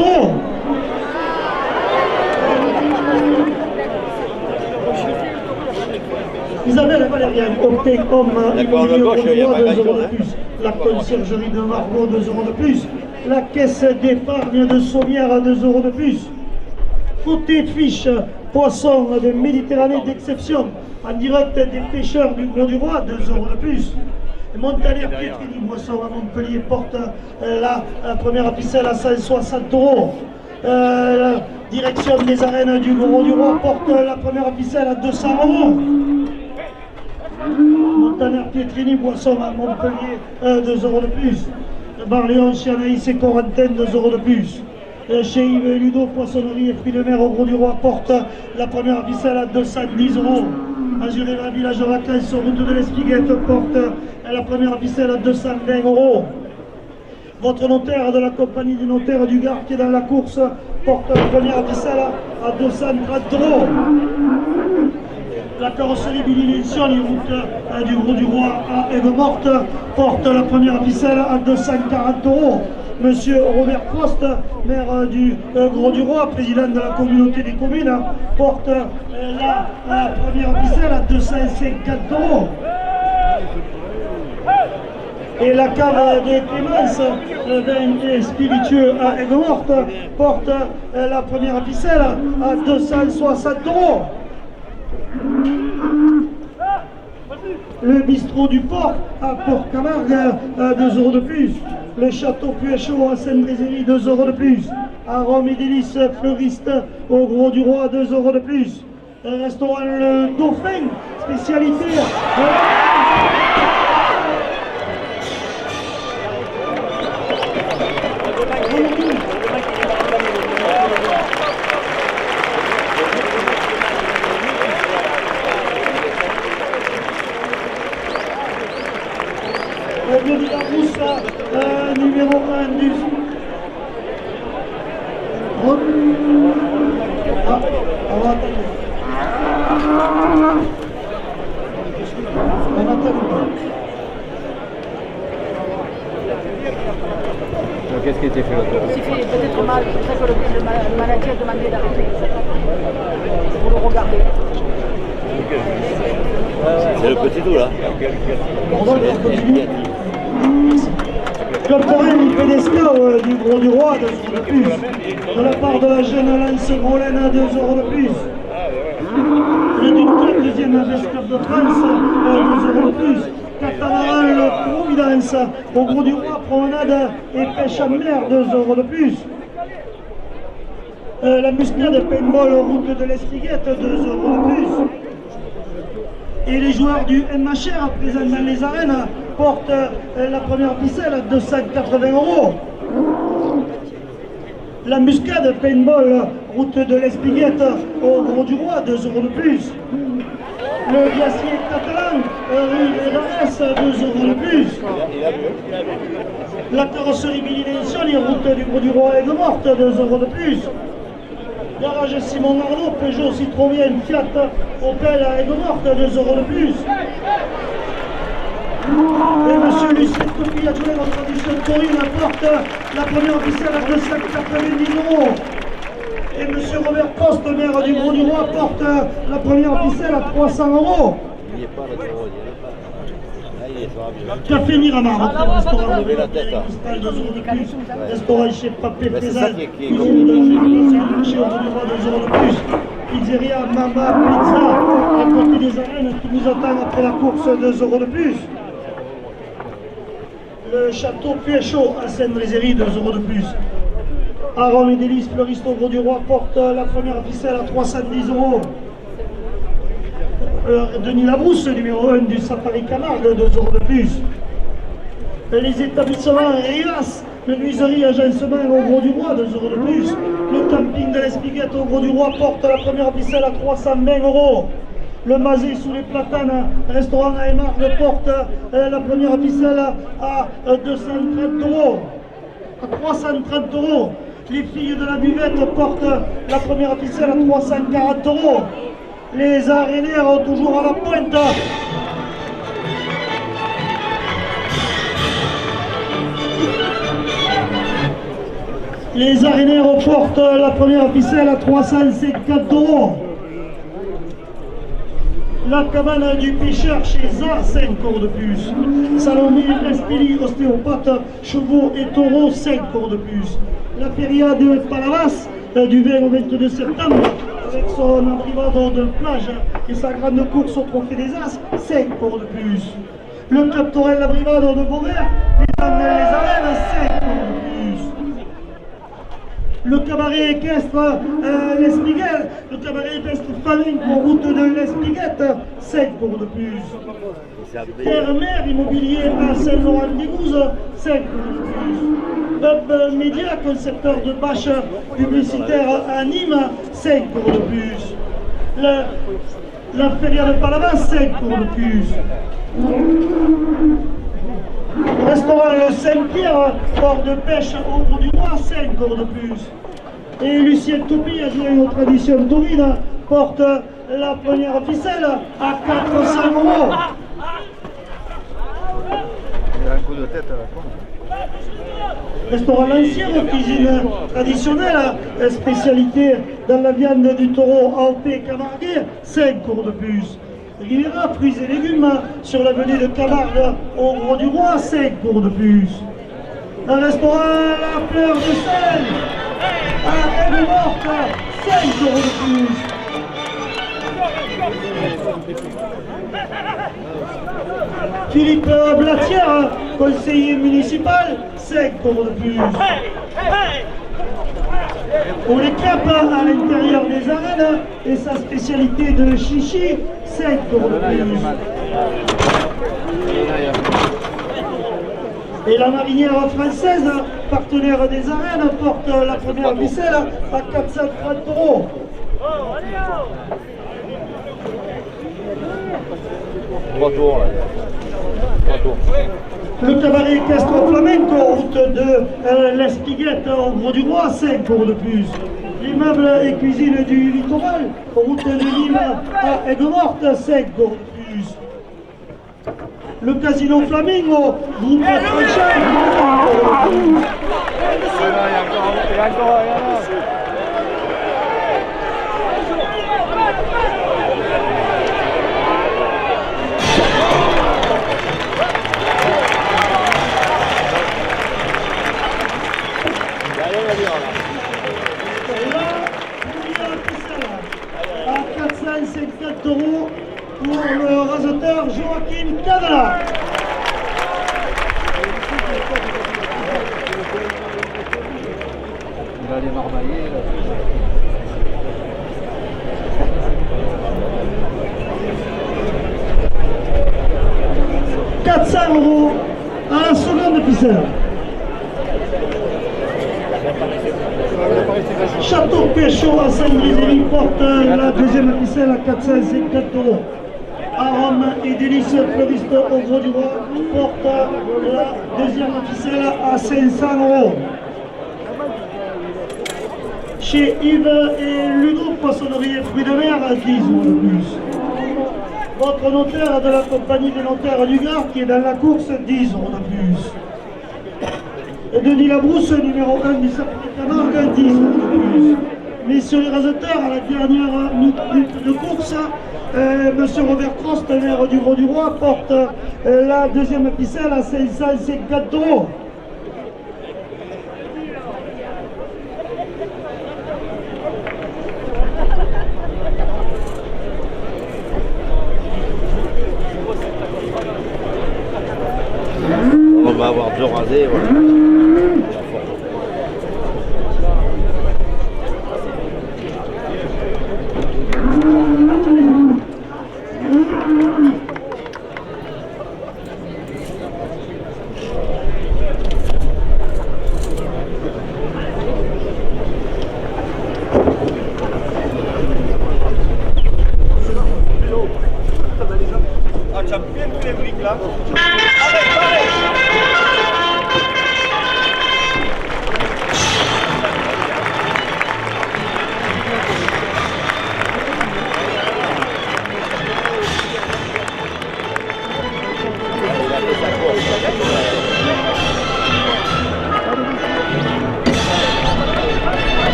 Speaker 1: Isabelle Valériane, Optec Homme, immobilier au Gros du Roi, 2 € de plus. La conciergerie de Margot, 2 € de plus. La caisse d'épargne de Sommières, 2 € de plus. Côté fiche, poisson de Méditerranée d'exception, en direct des pêcheurs du Gros du Roi, 2 € de plus. Montaner Pietrini Boisson à Montpellier porte la première ficelle à 160 €. La direction des arènes du Gros du Roi porte la première ficelle à 200 €. Montaner Pietrini Boisson à Montpellier, 2 € de plus. Barléon chez Anaïs et Corentin, 2 € de plus. Chez Yves Ludo, poissonnerie et fruits de mer au Gros du Roi porte la première ficelle à 210 €. Azuréva, village vacances, route de l'Espiguette porte la première ficelle à 220 €. Votre notaire de la compagnie des notaires du Gard qui est dans la course porte la première ficelle à 230 €. La carrosserie Billy Linson, route du Gros du Roi à Aigues-Mortes, porte la première ficelle à 240 €. Monsieur Robert Prost, maire du Gros du Roi, président de la communauté des communes, porte la première ficelle à 250 €. Et la cave des Clémence, vin et spiritueux à Aigues-Mortes, porte la première ficelle à 260 €. Le bistrot du port à Port-Camargue, 2 € de plus. Le château Puéchaud à Saint-Brézéry, 2 € de plus. À Rome et délices fleuriste au Gros du Roi, 2 € de plus. Restaurant Le Dauphin, spécialité. Le lieu de la Rousse, numéro 1 du... On va attendre. On attend.
Speaker 2: Qu'est-ce qui était fait là-dedans?
Speaker 3: Il s'est fait peut-être mal, c'est pour ça que le manager a demandé d'arrêter. Pour le regarder.
Speaker 2: C'est le petit doux là.
Speaker 1: Club Terrain Pédestal du Gros du Roi, 2 € de plus. De la part de la jeune Lance Grolène, 2 € de plus. Le Duc, deuxième avec Club de France, 2 € de plus. Catamaran, le Providence, au Gros du Roi, promenade et pêche en mer, 2 € de plus. La Muscade Paintball, route de l'Espiguette, 2 € de plus. Et les joueurs du MHR présents dans les arènes portent la première ficelle à 280 €. La Muscade Paintball, route de l'Espiguette au Gros du Roi, 2 € de plus. Le glacier catalan, rue des Dares, 2 € de plus. La carrosserie Billy Linson, route du Gros du Roi à Aigues-Mortes, 2 € de plus. Garage Simon Arnaud, Peugeot, Citroën, Fiat, Opel à Aigues-Mortes, 2 € de plus. Et monsieur Lucien Topi, adjoint votre tradition Corinne, porte la première ficelle à 290 €. Et monsieur Robert Post, maire du Gros du Roi, porte la première ficelle à 300 €.
Speaker 2: Il n'y est pas.
Speaker 1: Café Miramar, restaurant
Speaker 2: Levez la tête. Hein.
Speaker 1: 2 euros de plus. Restaurant chez Papé
Speaker 2: Ben, c'est
Speaker 1: Pézal,
Speaker 2: ça qui est
Speaker 1: cuisine
Speaker 2: compliqué
Speaker 1: de
Speaker 2: chez nous.
Speaker 1: la marché au droit 2 euros de plus. Pizzeria Mama Pizza, à côté des arènes qui nous attendent après la course 2 euros de plus. Le château Péchaud à Sainte-Brézérie, 2 euros de plus. Arôme et délices fleuriste au Gros du Roi porte la première ficelle à 310 euros. Denis Labrousse, numéro 1 du Safari Camargue, 2 euros de plus. Les établissements Rivas, menuiserie, agencement au Gros du Roi, 2 euros de plus. Le camping de l'Espiguette au Gros du Roi porte la première ficelle à 320 euros. Le Mazet sous les platanes, restaurant à Aimargues, porte la première ficelle à 230 euros. À 330 euros. Les filles de la buvette portent la première ficelle à 340 euros. Les arénaires toujours à la pointe. Les arénaires portent la première ficelle à 350 euros. La cabane du pêcheur chez Zar, 5 euros de plus. Salomé, Espélie, ostéopathe, chevaux et taureaux, 5 euros de plus. La feria de Palavas, du 20 au 22 septembre, avec son abrivado de plage et sa grande course au Trophée des As, 5 euros de plus. Le Club Torel Abrivado de Beauvert, mesdames les arènes, 5 euros de plus. Le cabaret équestre l'Espiguette, le cabaret équestre flamenco route de l'Espiguette, 5 euros de plus. Terre-mer immobilier à Saint-Laurent-des-Gouzes, 5 euros de plus. Hub Média, concepteur de bâches publicitaires à Nîmes, 5 euros de plus. La feria de Palavas, 5 euros de plus. Restaurant Le Saint-Pierre, port de pêche au Gros du Roi, 5 euros de plus. Et Lucien Toupy, adjoint aux traditions taurines, porte la première ficelle à 400 euros.
Speaker 5: Il a un coup de tête à la con.
Speaker 1: Restaurant Lancière, cuisine traditionnelle, spécialité dans la viande du taureau AOP Camargue, 5 euros de plus. Rivera, fruits et légumes, sur l'avenue de Camargue au Gros du Roi, 5 euros de plus. Un restaurant La Fleur de Sel, à Aigues-Mortes, 5 euros de plus. Philippe Blatière, conseiller municipal, 5 euros de plus. Pour les crêpes à l'intérieur des arènes et sa spécialité de chichi, 5 euros de plus. Et la marinière française, partenaire des arènes, porte la première ficelle à 430 euros.
Speaker 2: 3 tours là. 3 tours.
Speaker 1: Le cabaret équestre flamenco, route de l'Espiguette au Gros du Roi, 5 euros de plus. Les meubles et cuisine du littoral, route de Nîmes à Aigues-Mortes, 5 euros de plus. Le casino Flamingo, groupe Franchard, 5 euros de plus.
Speaker 5: Il y a encore rien là.
Speaker 1: À 450 euros pour le raseteur Joachim Cadala.
Speaker 5: Il va aller marmailler là.
Speaker 1: 400 euros à la seconde ficelle. Château Péchaud à Sainte-Brézérie porte la deuxième ficelle à 450 euros. Arôme et délices fleuriste au Gros du Roi porte la deuxième ficelle à 500 euros. Chez Yves et Ludo, poissonnerie et fruits de mer, 10 euros de plus. Votre notaire de la compagnie des notaires du Gard qui est dans la course, 10 euros de plus. Denis Labrousse, numéro 1 du Safari Camargue, 10 euros de plus. Messieurs les raseteurs, à la dernière minute de course, Monsieur Robert Prost, maire du Gros du Roi, porte la deuxième ficelle à 554 €.
Speaker 2: On va avoir deux rasés, voilà.
Speaker 5: Ah, tu as bien pris les briques là.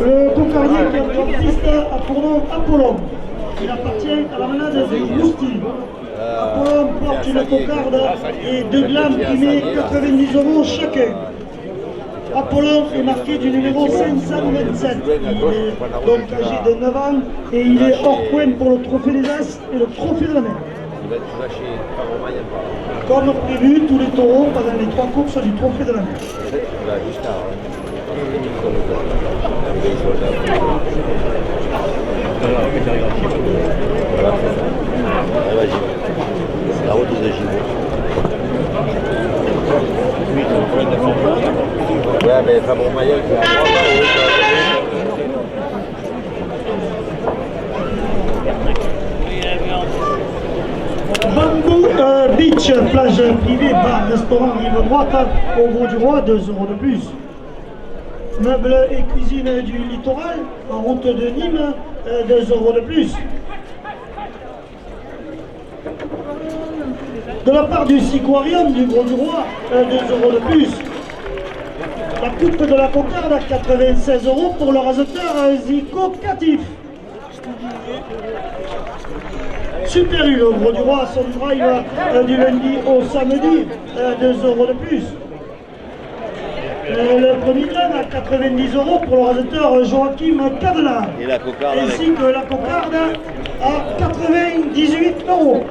Speaker 1: Le cocardier qui est baptiste a pour nom Apollon. Il appartient à la manade de Rousti. Apollon porte une cocarde et deux glames qui met 90 € chacun. Apollon est marqué du numéro 527. Il est donc âgé de 9 ans et il est hors point pour le trophée des As et le trophée de la mer.
Speaker 2: Il va être lâché par Romain.
Speaker 1: Comme prévu, tous les taureaux pendant les 3 courses du trophée de la mer.
Speaker 2: Il va jusqu'à. Voilà, c'est ça. Allez, vas-y. La route de Gilles. Ouais, mais Fabre Mayel qui est à droite,
Speaker 1: Bamboo Beach, plage privée, bar, restaurant, rive droite, au Gros du Roi, 2 € de plus. Meubles et cuisine du littoral, en route de Nîmes, 2 € de plus. De la part du Siquarium du Gros du Roi, 2 € de plus. La coupe de la cocarde à 96 € pour le raseteur Zico Catif. Super U, le Gros du Roi, son drive du lundi au samedi, 2 € de plus. Le premier grain à 90 € pour le raseteur Joachim Cadena.
Speaker 2: Et la cocarde
Speaker 1: ainsi que la cocarde à 98 €.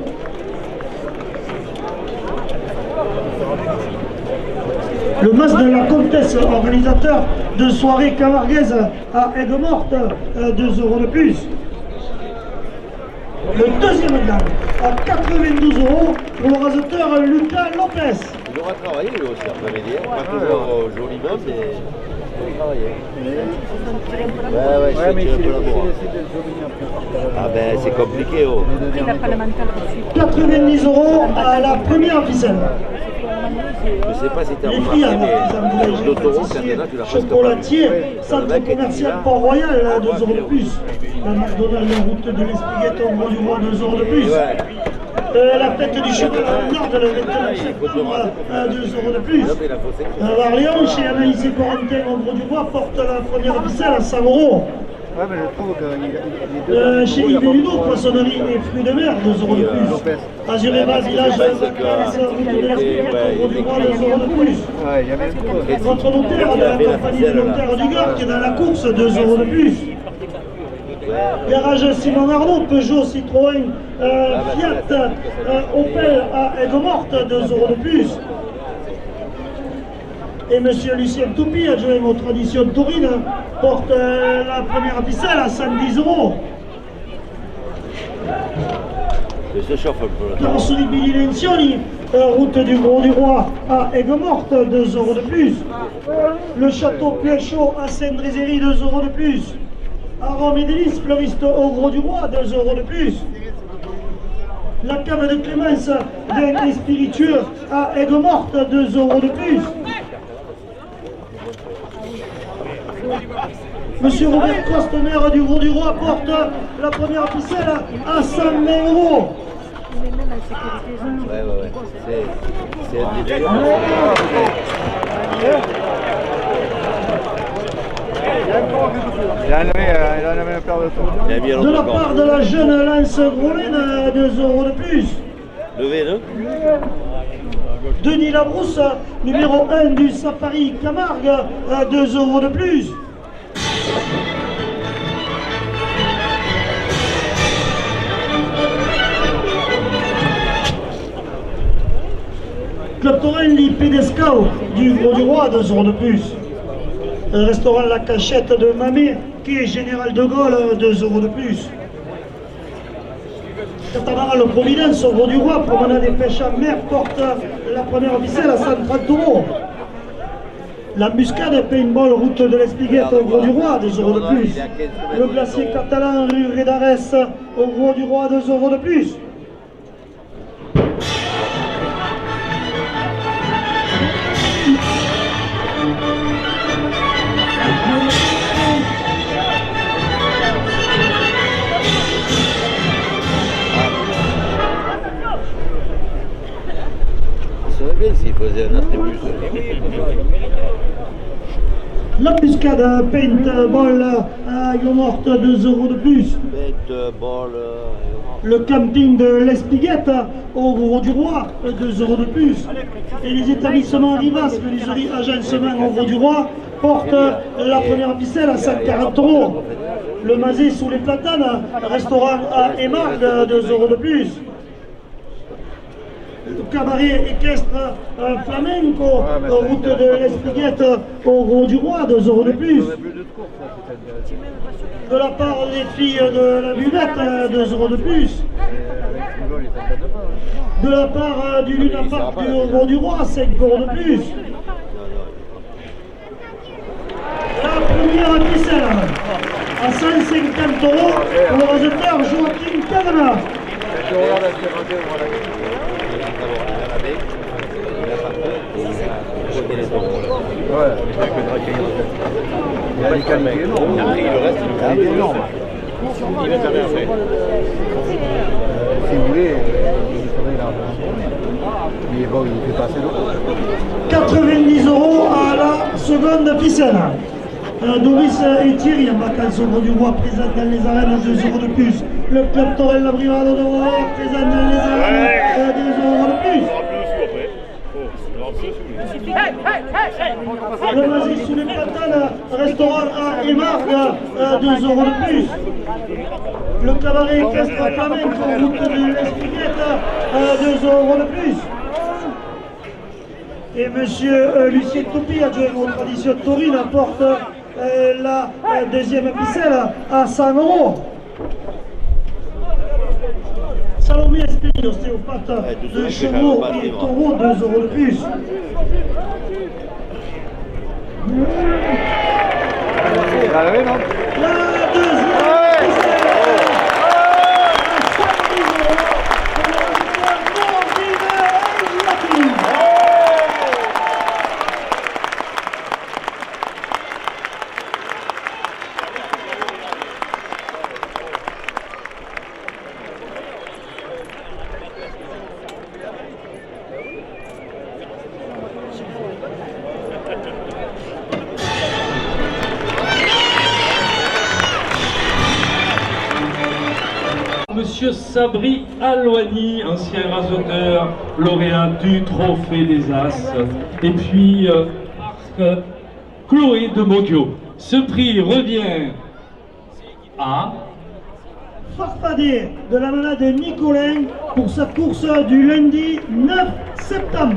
Speaker 1: Le mas de la comtesse, organisateur de soirée camarguaise à Aigues-Mortes, 2 € de plus. Le deuxième gamme à 92 € pour le raseteur Lucas Lopez.
Speaker 2: Il aura travaillé lui aussi après-midi, pas toujours joliment, mais il aura travaillé. Ouais, je sais que tu un peu la bourre. Ah ben c'est compliqué, oh.
Speaker 3: Il n'a pas le mental dessus.
Speaker 1: 90 € à la première ficelle.
Speaker 2: Je sais pas si tu as
Speaker 1: Les prix à
Speaker 2: remarqué, mais
Speaker 1: l'artisan
Speaker 2: l'autoroute,
Speaker 1: pâtissier,
Speaker 2: tu l'as presque pas.
Speaker 1: chocolatier, centre commercial Port-Royal, 2 € de plus. La McDonald's, la route de l'Espiguette, au Gros du Roi, 2 € de plus.
Speaker 2: Ouais.
Speaker 1: La fête du cheval au nord de le 29 septembre, 2 € de plus.
Speaker 2: Non, mais il a faussé.
Speaker 1: Orléans, chez Anaïs et Corentin, au Gros du Roi, porte la première ficelle à 100 €.
Speaker 5: Ouais, mais je trouve qu'il est
Speaker 1: Chez Yves Ludo, poissonnerie et fruits de mer, 2 € de plus. Azureva, village, vacances, route de l'Espiguette, au Gros du Roi, 2 € de plus.
Speaker 5: Ouais, il y avait un peu.
Speaker 1: Votre notaire de la compagnie de notaire du Gard qui est dans la course, 2 € de plus. Garage Simon Arnaud, Peugeot, Citroën, Fiat, Opel à Aigues-Mortes, 2 € de plus. Et monsieur Lucien Toupi, adjoint aux traditions taurines, porte la première ficelle à 110 €.
Speaker 2: Il se chauffe un peu.
Speaker 1: Carrosserie Billy Lencioni, route du Gros du Roi à Aigues-Mortes, 2 € de plus. Le château Piéchaud à Saint-Drézéry, 2 € de plus. À Rome et Délices, fleuriste au Gros du Roi, 2 € de plus. La cave de Clémence, vin et spiritueux à Aigues-Mortes, 2 € de plus. Monsieur Robert Coste, maire du Gros-du-Roi, porte la première ficelle à 120 €.
Speaker 2: Ouais. C'est un début.
Speaker 5: Il a enlevé un paire de tours.
Speaker 2: Il a mis à
Speaker 1: De la
Speaker 2: l'autre
Speaker 1: part
Speaker 2: camp.
Speaker 1: de la jeune Lance Grolène, 2 € de plus.
Speaker 2: Levé, non?
Speaker 1: Denis Labrousse, numéro 1 du Safari Camargue, 2 € de plus. Club Torelli Pédescao du Gros-du-Roi, 2 € de plus. Restaurant La Cachette de Mamé, qui est Général de Gaulle, 2 € de plus. Catamaran Le Providence au Gros-du-Roi, promenade des pêches en mer, porte la première ficelle à 130 €. La Muscade Paintball, route de l'Espiguette au Gros-du-Roi, 2 € de plus. Le glacier catalan rue Rédarès au Gros-du-Roi, 2 € de plus.
Speaker 2: Ça serait bien s'il faisait un attribut.
Speaker 1: L'embuscade paintball à Aigues-Mortes, 2 € de plus.
Speaker 2: Paintball.
Speaker 1: Le camping de l'Espiguette au Gros-du-Roi, 2 € de plus. Et les établissements Rivas, menuiserie, agencement au Gros-du-Roi, portent la première ficelle à 140 €. Le Mazet sous les platanes, restaurant à Émargues, 2 € de plus. Le cabaret équestre flamenco, route de l'Espiguette au Gros-du-Roi, 2 € de plus. De la part des filles de la buvette, 2 € de plus. De la part du Luna Park du Gros-du-Roi, 5 € de plus. La première ficelle à 150 € pour le résultat Joaquin Cavana.
Speaker 5: Il a des qualités énormes.
Speaker 2: Le reste,
Speaker 5: Il est énorme.
Speaker 2: il va faire bien fait.
Speaker 5: Si vous voulez, il faudrait l'argent. Mais bon, il fait pas assez d'eau.
Speaker 1: 90 € à la seconde ficelle. Doris et Thierry en vacances au Gros-du-Roi, présent dans les arènes, 2 € de plus. Le club Torel La Brivade de Rouen, présent dans les arènes, 2 € de plus. Le Mazet sous les platanes, restaurant à Émargues, 2 € de plus. Le cabaret équestre flamenco, route de l'Espiguette, 2 € de plus. Et monsieur Lucien Topi, adjoint aux traditions taurines, apporte la deuxième ficelle à 100 €. Salomé Espéry, ostéopathe de chevaux et taureaux, 2 € de plus.
Speaker 5: Il a levé, non?
Speaker 1: La deuxième ficelle à 110 € pour le résultat Morville et Joaquin.
Speaker 8: Monsieur Sabri Alouani, ancien rasoteur, lauréat du Trophée des As. Et puis, Chloé de Moggio. Ce prix revient à...
Speaker 1: Farfadet de la malade Nicolin pour sa course du lundi 9 septembre.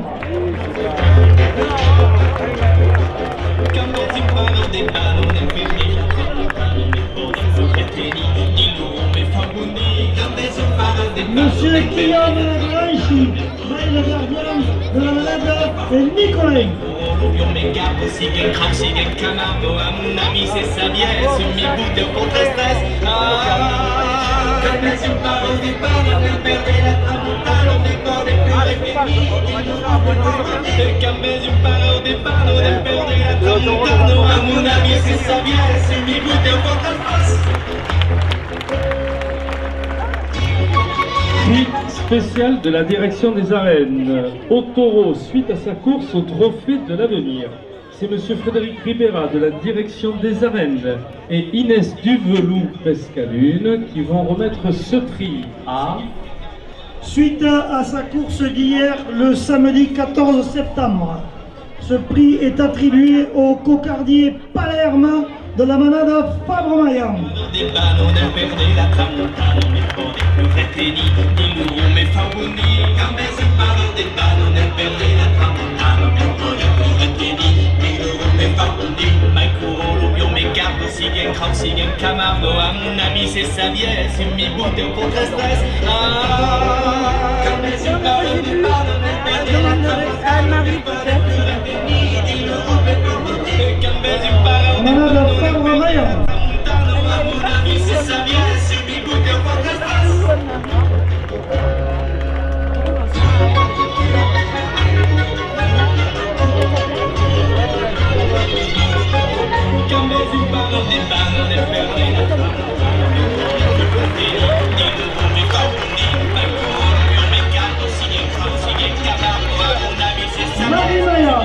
Speaker 1: Monsieur Guillaume Granchi, maître gardien de la malade Nicolin.
Speaker 9: Sigue Kraut, sigue Camargo, à mon ami c'est sa bière, c'est mi bouteille contre stress. Quand les yeux partent au départ, on est perdu la tramontane, on est pas des plus réfléchis. Quand les yeux partent au départ, on est perdu la tramontane, à mon ami c'est sa bière, c'est mi bouteille contre stress.
Speaker 8: Prix spécial de la direction des arènes. Au taureau, suite à sa course au trophée de l'avenir. C'est M. Frédéric Ribera de la direction des arènes et Inès Duvelou Pescalune qui vont remettre ce prix à...
Speaker 1: Suite à sa course d'hier, le samedi 14 septembre, ce prix est attribué au cocardier Palerme de la manade Fabre-Maillan.
Speaker 9: Sigue Kraut, sigue Camargo, à mon ami c'est sa bière, c'est mi bouteille contre stress. Quand les yeux partent au départ, on est perdu la tramontane,
Speaker 1: Manade Fabre-Maillan.
Speaker 9: à mon ami c'est sa bière, c'est mi bouteille contre stress. Quand les yeux partent au départ, on est perdu la tramontane.
Speaker 1: Marie-Maillan.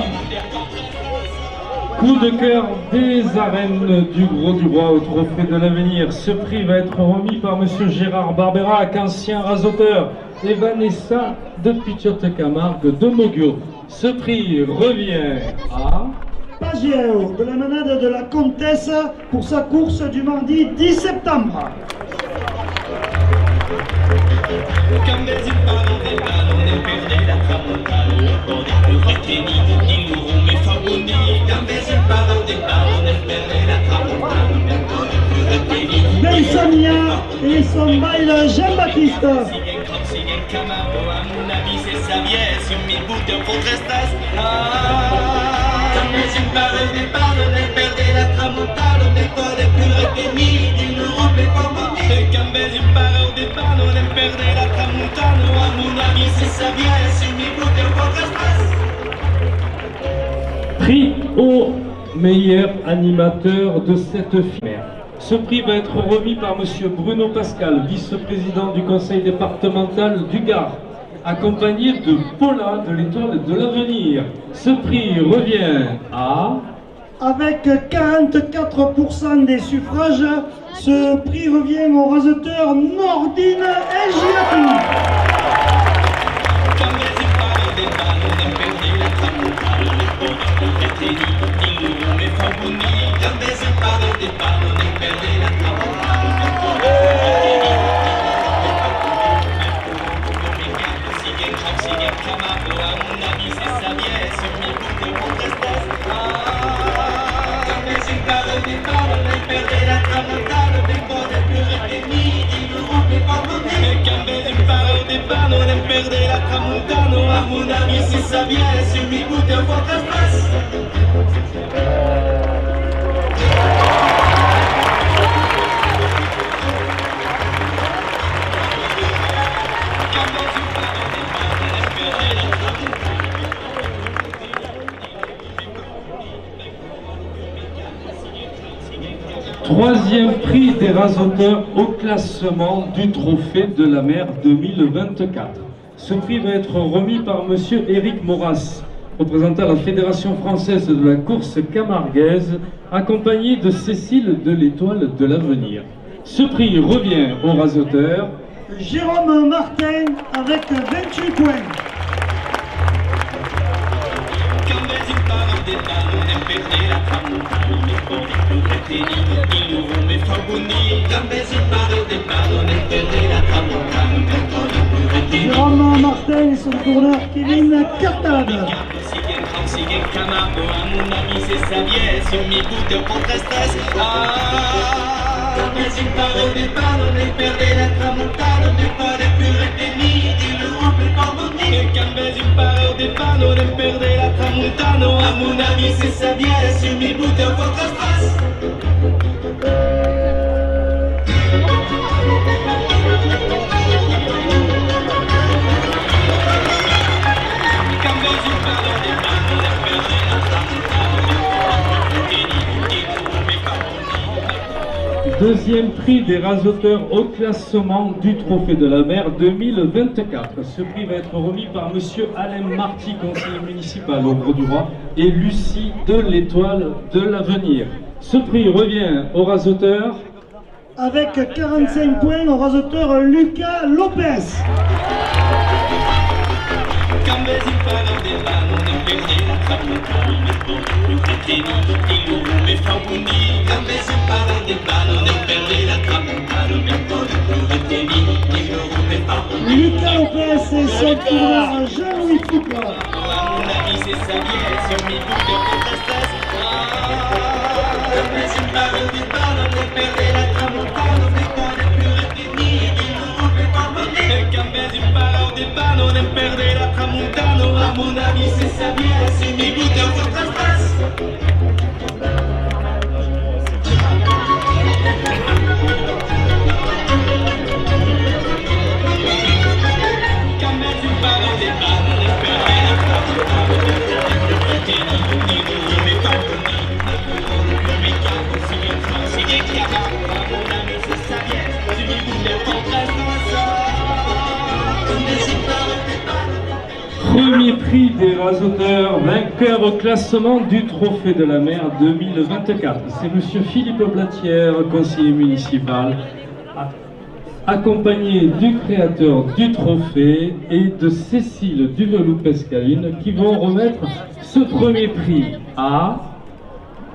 Speaker 8: Coup de cœur des arènes du Gros du Roi au trophée de l'avenir. Ce prix va être remis par M. Gérard Barberac, ancien rasoteur, et Vanessa de Pichotte Camargue de Mogio. Ce prix revient à...
Speaker 1: Pagéo de la manade de la Comtesse pour sa course du mardi 10 septembre.
Speaker 9: Quand les yeux partent au départ, on est perdu la tramontane, le bord des plus retenus, ils nous roulent mes favoris. Quand les yeux partent au départ, on est perdu la tramontane, le bord des plus retenus.
Speaker 1: Bensonia et son bail Jean-Baptiste.
Speaker 9: Sigue Kraut, sigue Camargo, à mon ami c'est sa bière, c'est mi bouteille contre stress. Quand les yeux partent au départ, on est perdu la tramontane, le bord des plus retenus, ils nous roulent mes favoris. Quand les yeux partent au départ, on est perdu la tramontane, à mon ami c'est sa bière, c'est mi bouteille contre stress.
Speaker 8: Prix au meilleur animateur de cette finale. Ce prix va être remis par M. Bruno Pascal, vice-président du conseil départemental du Gard, accompagné de Paula de l'Étoile de l'Avenir. Ce prix revient à...
Speaker 1: Avec 44% des suffrages, ce prix revient au raseteur Nordine Egiati.
Speaker 9: Quand les yeux partent au départ, on est perdu la tramontane, le bord des plus retenus, ils nous roulent mes favoris. Quand les yeux partent au départ, on est perdu la tramontane, le bord des plus retenus. Sigue Kraut, sigue Camargo, à mon ami c'est sa bière, c'est mi bouteille contre stress. Quand les yeux partent au départ, on est perdu la tramontane, le bord des plus retenus, ils nous roulent mes favoris. Quand les yeux partent au départ, on est perdu la tramontane, à mon ami c'est sa bière, c'est mi bouteille contre stress.
Speaker 8: Troisième prix des rasoteurs au classement du Trophée de la Mer 2024. Ce prix va être remis par M. Éric Maurras, représentant la Fédération française de la course camarguaise, accompagné de Cécile de l'Étoile de l'Avenir. Ce prix revient au rasoteur
Speaker 1: Jérôme Martin avec 28 points.
Speaker 9: Quand les yeux partent au départ, on est perdu la tramontane, le bord des plus retenus, ils nous roulent mes favoris. Quand les yeux partent au départ, on est perdu la tramontane, le bord des plus retenus.
Speaker 1: Jérôme Martin et son tourneur Kevin Cartade.
Speaker 9: Sigue Kraut, sigue Camargo, à mon ami c'est sa bière, c'est mi bouteille contre stress. Quand les yeux partent au départ, on est perdu la tramontane, le bord des plus retenus, ils nous roulent mes favoris. Quand les yeux partent au des panneaux, ne perdre la tramontano. À mon ami, c'est sa bière, sur mes bouteilles, votre stress.
Speaker 8: Deuxième prix des rasoteurs au classement du Trophée de la Mer 2024. Ce prix va être remis par monsieur Alain Marty, conseiller municipal au Grau-du-Roi, et Lucie de l'Étoile de l'Avenir. Ce prix revient au rasoteur
Speaker 1: avec 45 points au rasoteur Lucas Lopez. Lucas Lopez et son tourneur Jean-Louis Foucault.
Speaker 9: À mon avis, c'est sa bière, c'est mes gouttes en votre espace.
Speaker 8: Premier prix des rasoteurs, vainqueur au classement du Trophée de la Mer 2024. C'est monsieur Philippe Blatière, conseiller municipal, accompagné du créateur du trophée et de Cécile Duvelou-Pescaline qui vont remettre ce premier prix à...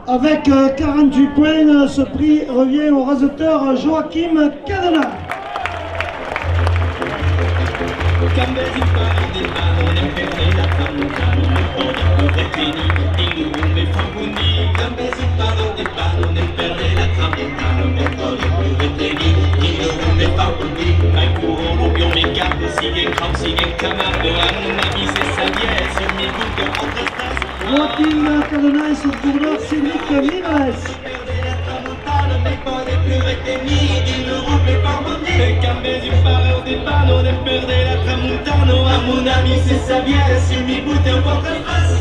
Speaker 1: Avec 48 points, ce prix revient au rasoteur Joachim Cadena. Joachim Cadena et son tourneur Cédric Mireles.
Speaker 9: À mon avis, c'est sa bière, sur mes bouteilles, votre espace.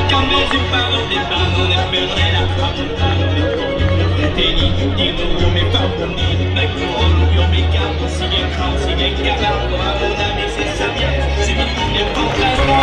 Speaker 9: Quand mes yeux parlent des panneaux, ne perdrai la tramontane. Dis-nous, mais pas pour nous. Ma couronne, mes cartes, si bien cran, si bien cavard. À mon avis, c'est sa bière, sur mes bouteilles, votre espace.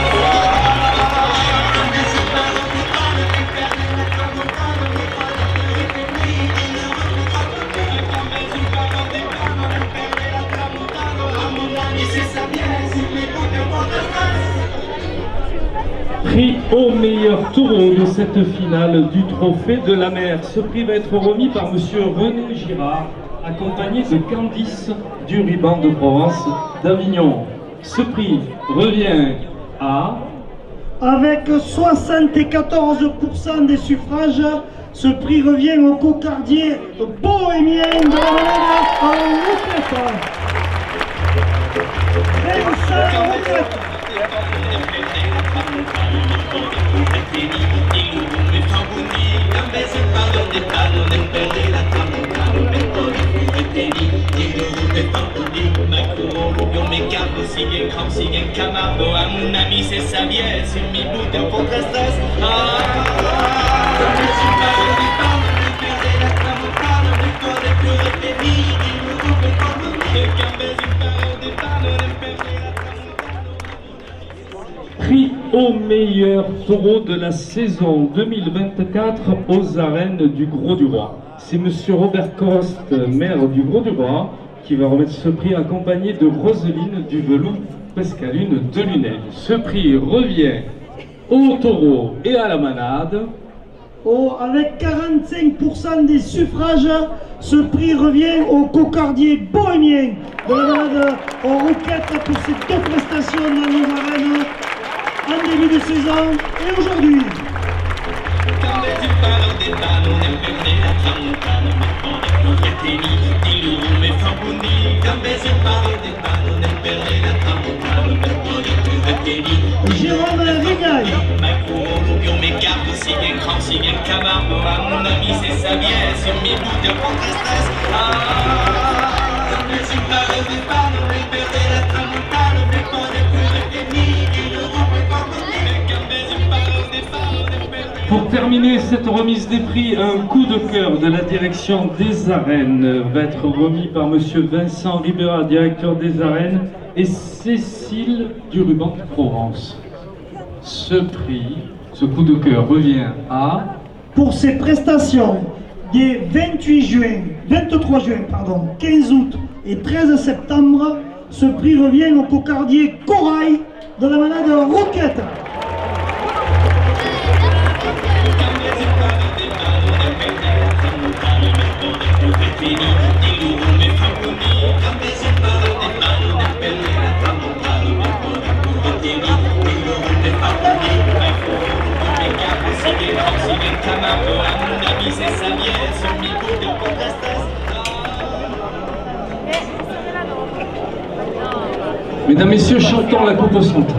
Speaker 8: Prix au meilleur taureau de cette finale du Trophée de la Mer. Ce prix va être remis par monsieur René Girard, accompagné de Candice du Ruban de Provence d'Avignon. Ce prix revient à...
Speaker 1: Avec 74% des suffrages, ce prix revient au cocardier bohémien de la Valade en retraite.
Speaker 9: Si bien grand, si bien camarade, à mon ami c'est sa bière, c'est mes bouteilles pour très stress.
Speaker 8: Prix au meilleur taureau de la saison 2024 aux arènes du Grau-du-Roi. C'est monsieur Robert Coste, maire du Grau-du-Roi, qui va remettre ce prix accompagné de Roselyne Duvelou-Pescaline de Lunel. Ce prix revient au taureau et à la manade.
Speaker 1: Avec 45% des suffrages, ce prix revient au cocardier bohémien de la Valade en requête pour ses deux prestations dans nos arènes en début de saison et aujourd'hui.
Speaker 9: imparo de palo nel verde la tramontana me pone proiettini di lume fa buoni gambe imparo de palo nel verde la tramontana me pone proiettini
Speaker 1: Jérôme Rigaille.
Speaker 9: ma cuore più me capo si bien grand si bien camargo à mon ami c'est sa bien sur mes bouts de pour tristesse gambe imparo de palo nel verde la tramontana me pone proiettini di lume fa buoni gambe imparo de palo nel verde.
Speaker 8: Pour terminer cette remise des prix, un coup de cœur de la direction des arènes va être remis par monsieur Vincent Ribera, directeur des arènes, et Cécile du ruban de Provence. Ce prix, ce coup de cœur revient à...
Speaker 1: Pour ses prestations des 23 juin, 15 août et 13 septembre, ce prix revient au cocardier Corail de la manade Roquette.
Speaker 8: Mesdames, Messieurs, chantons la coupe au centre.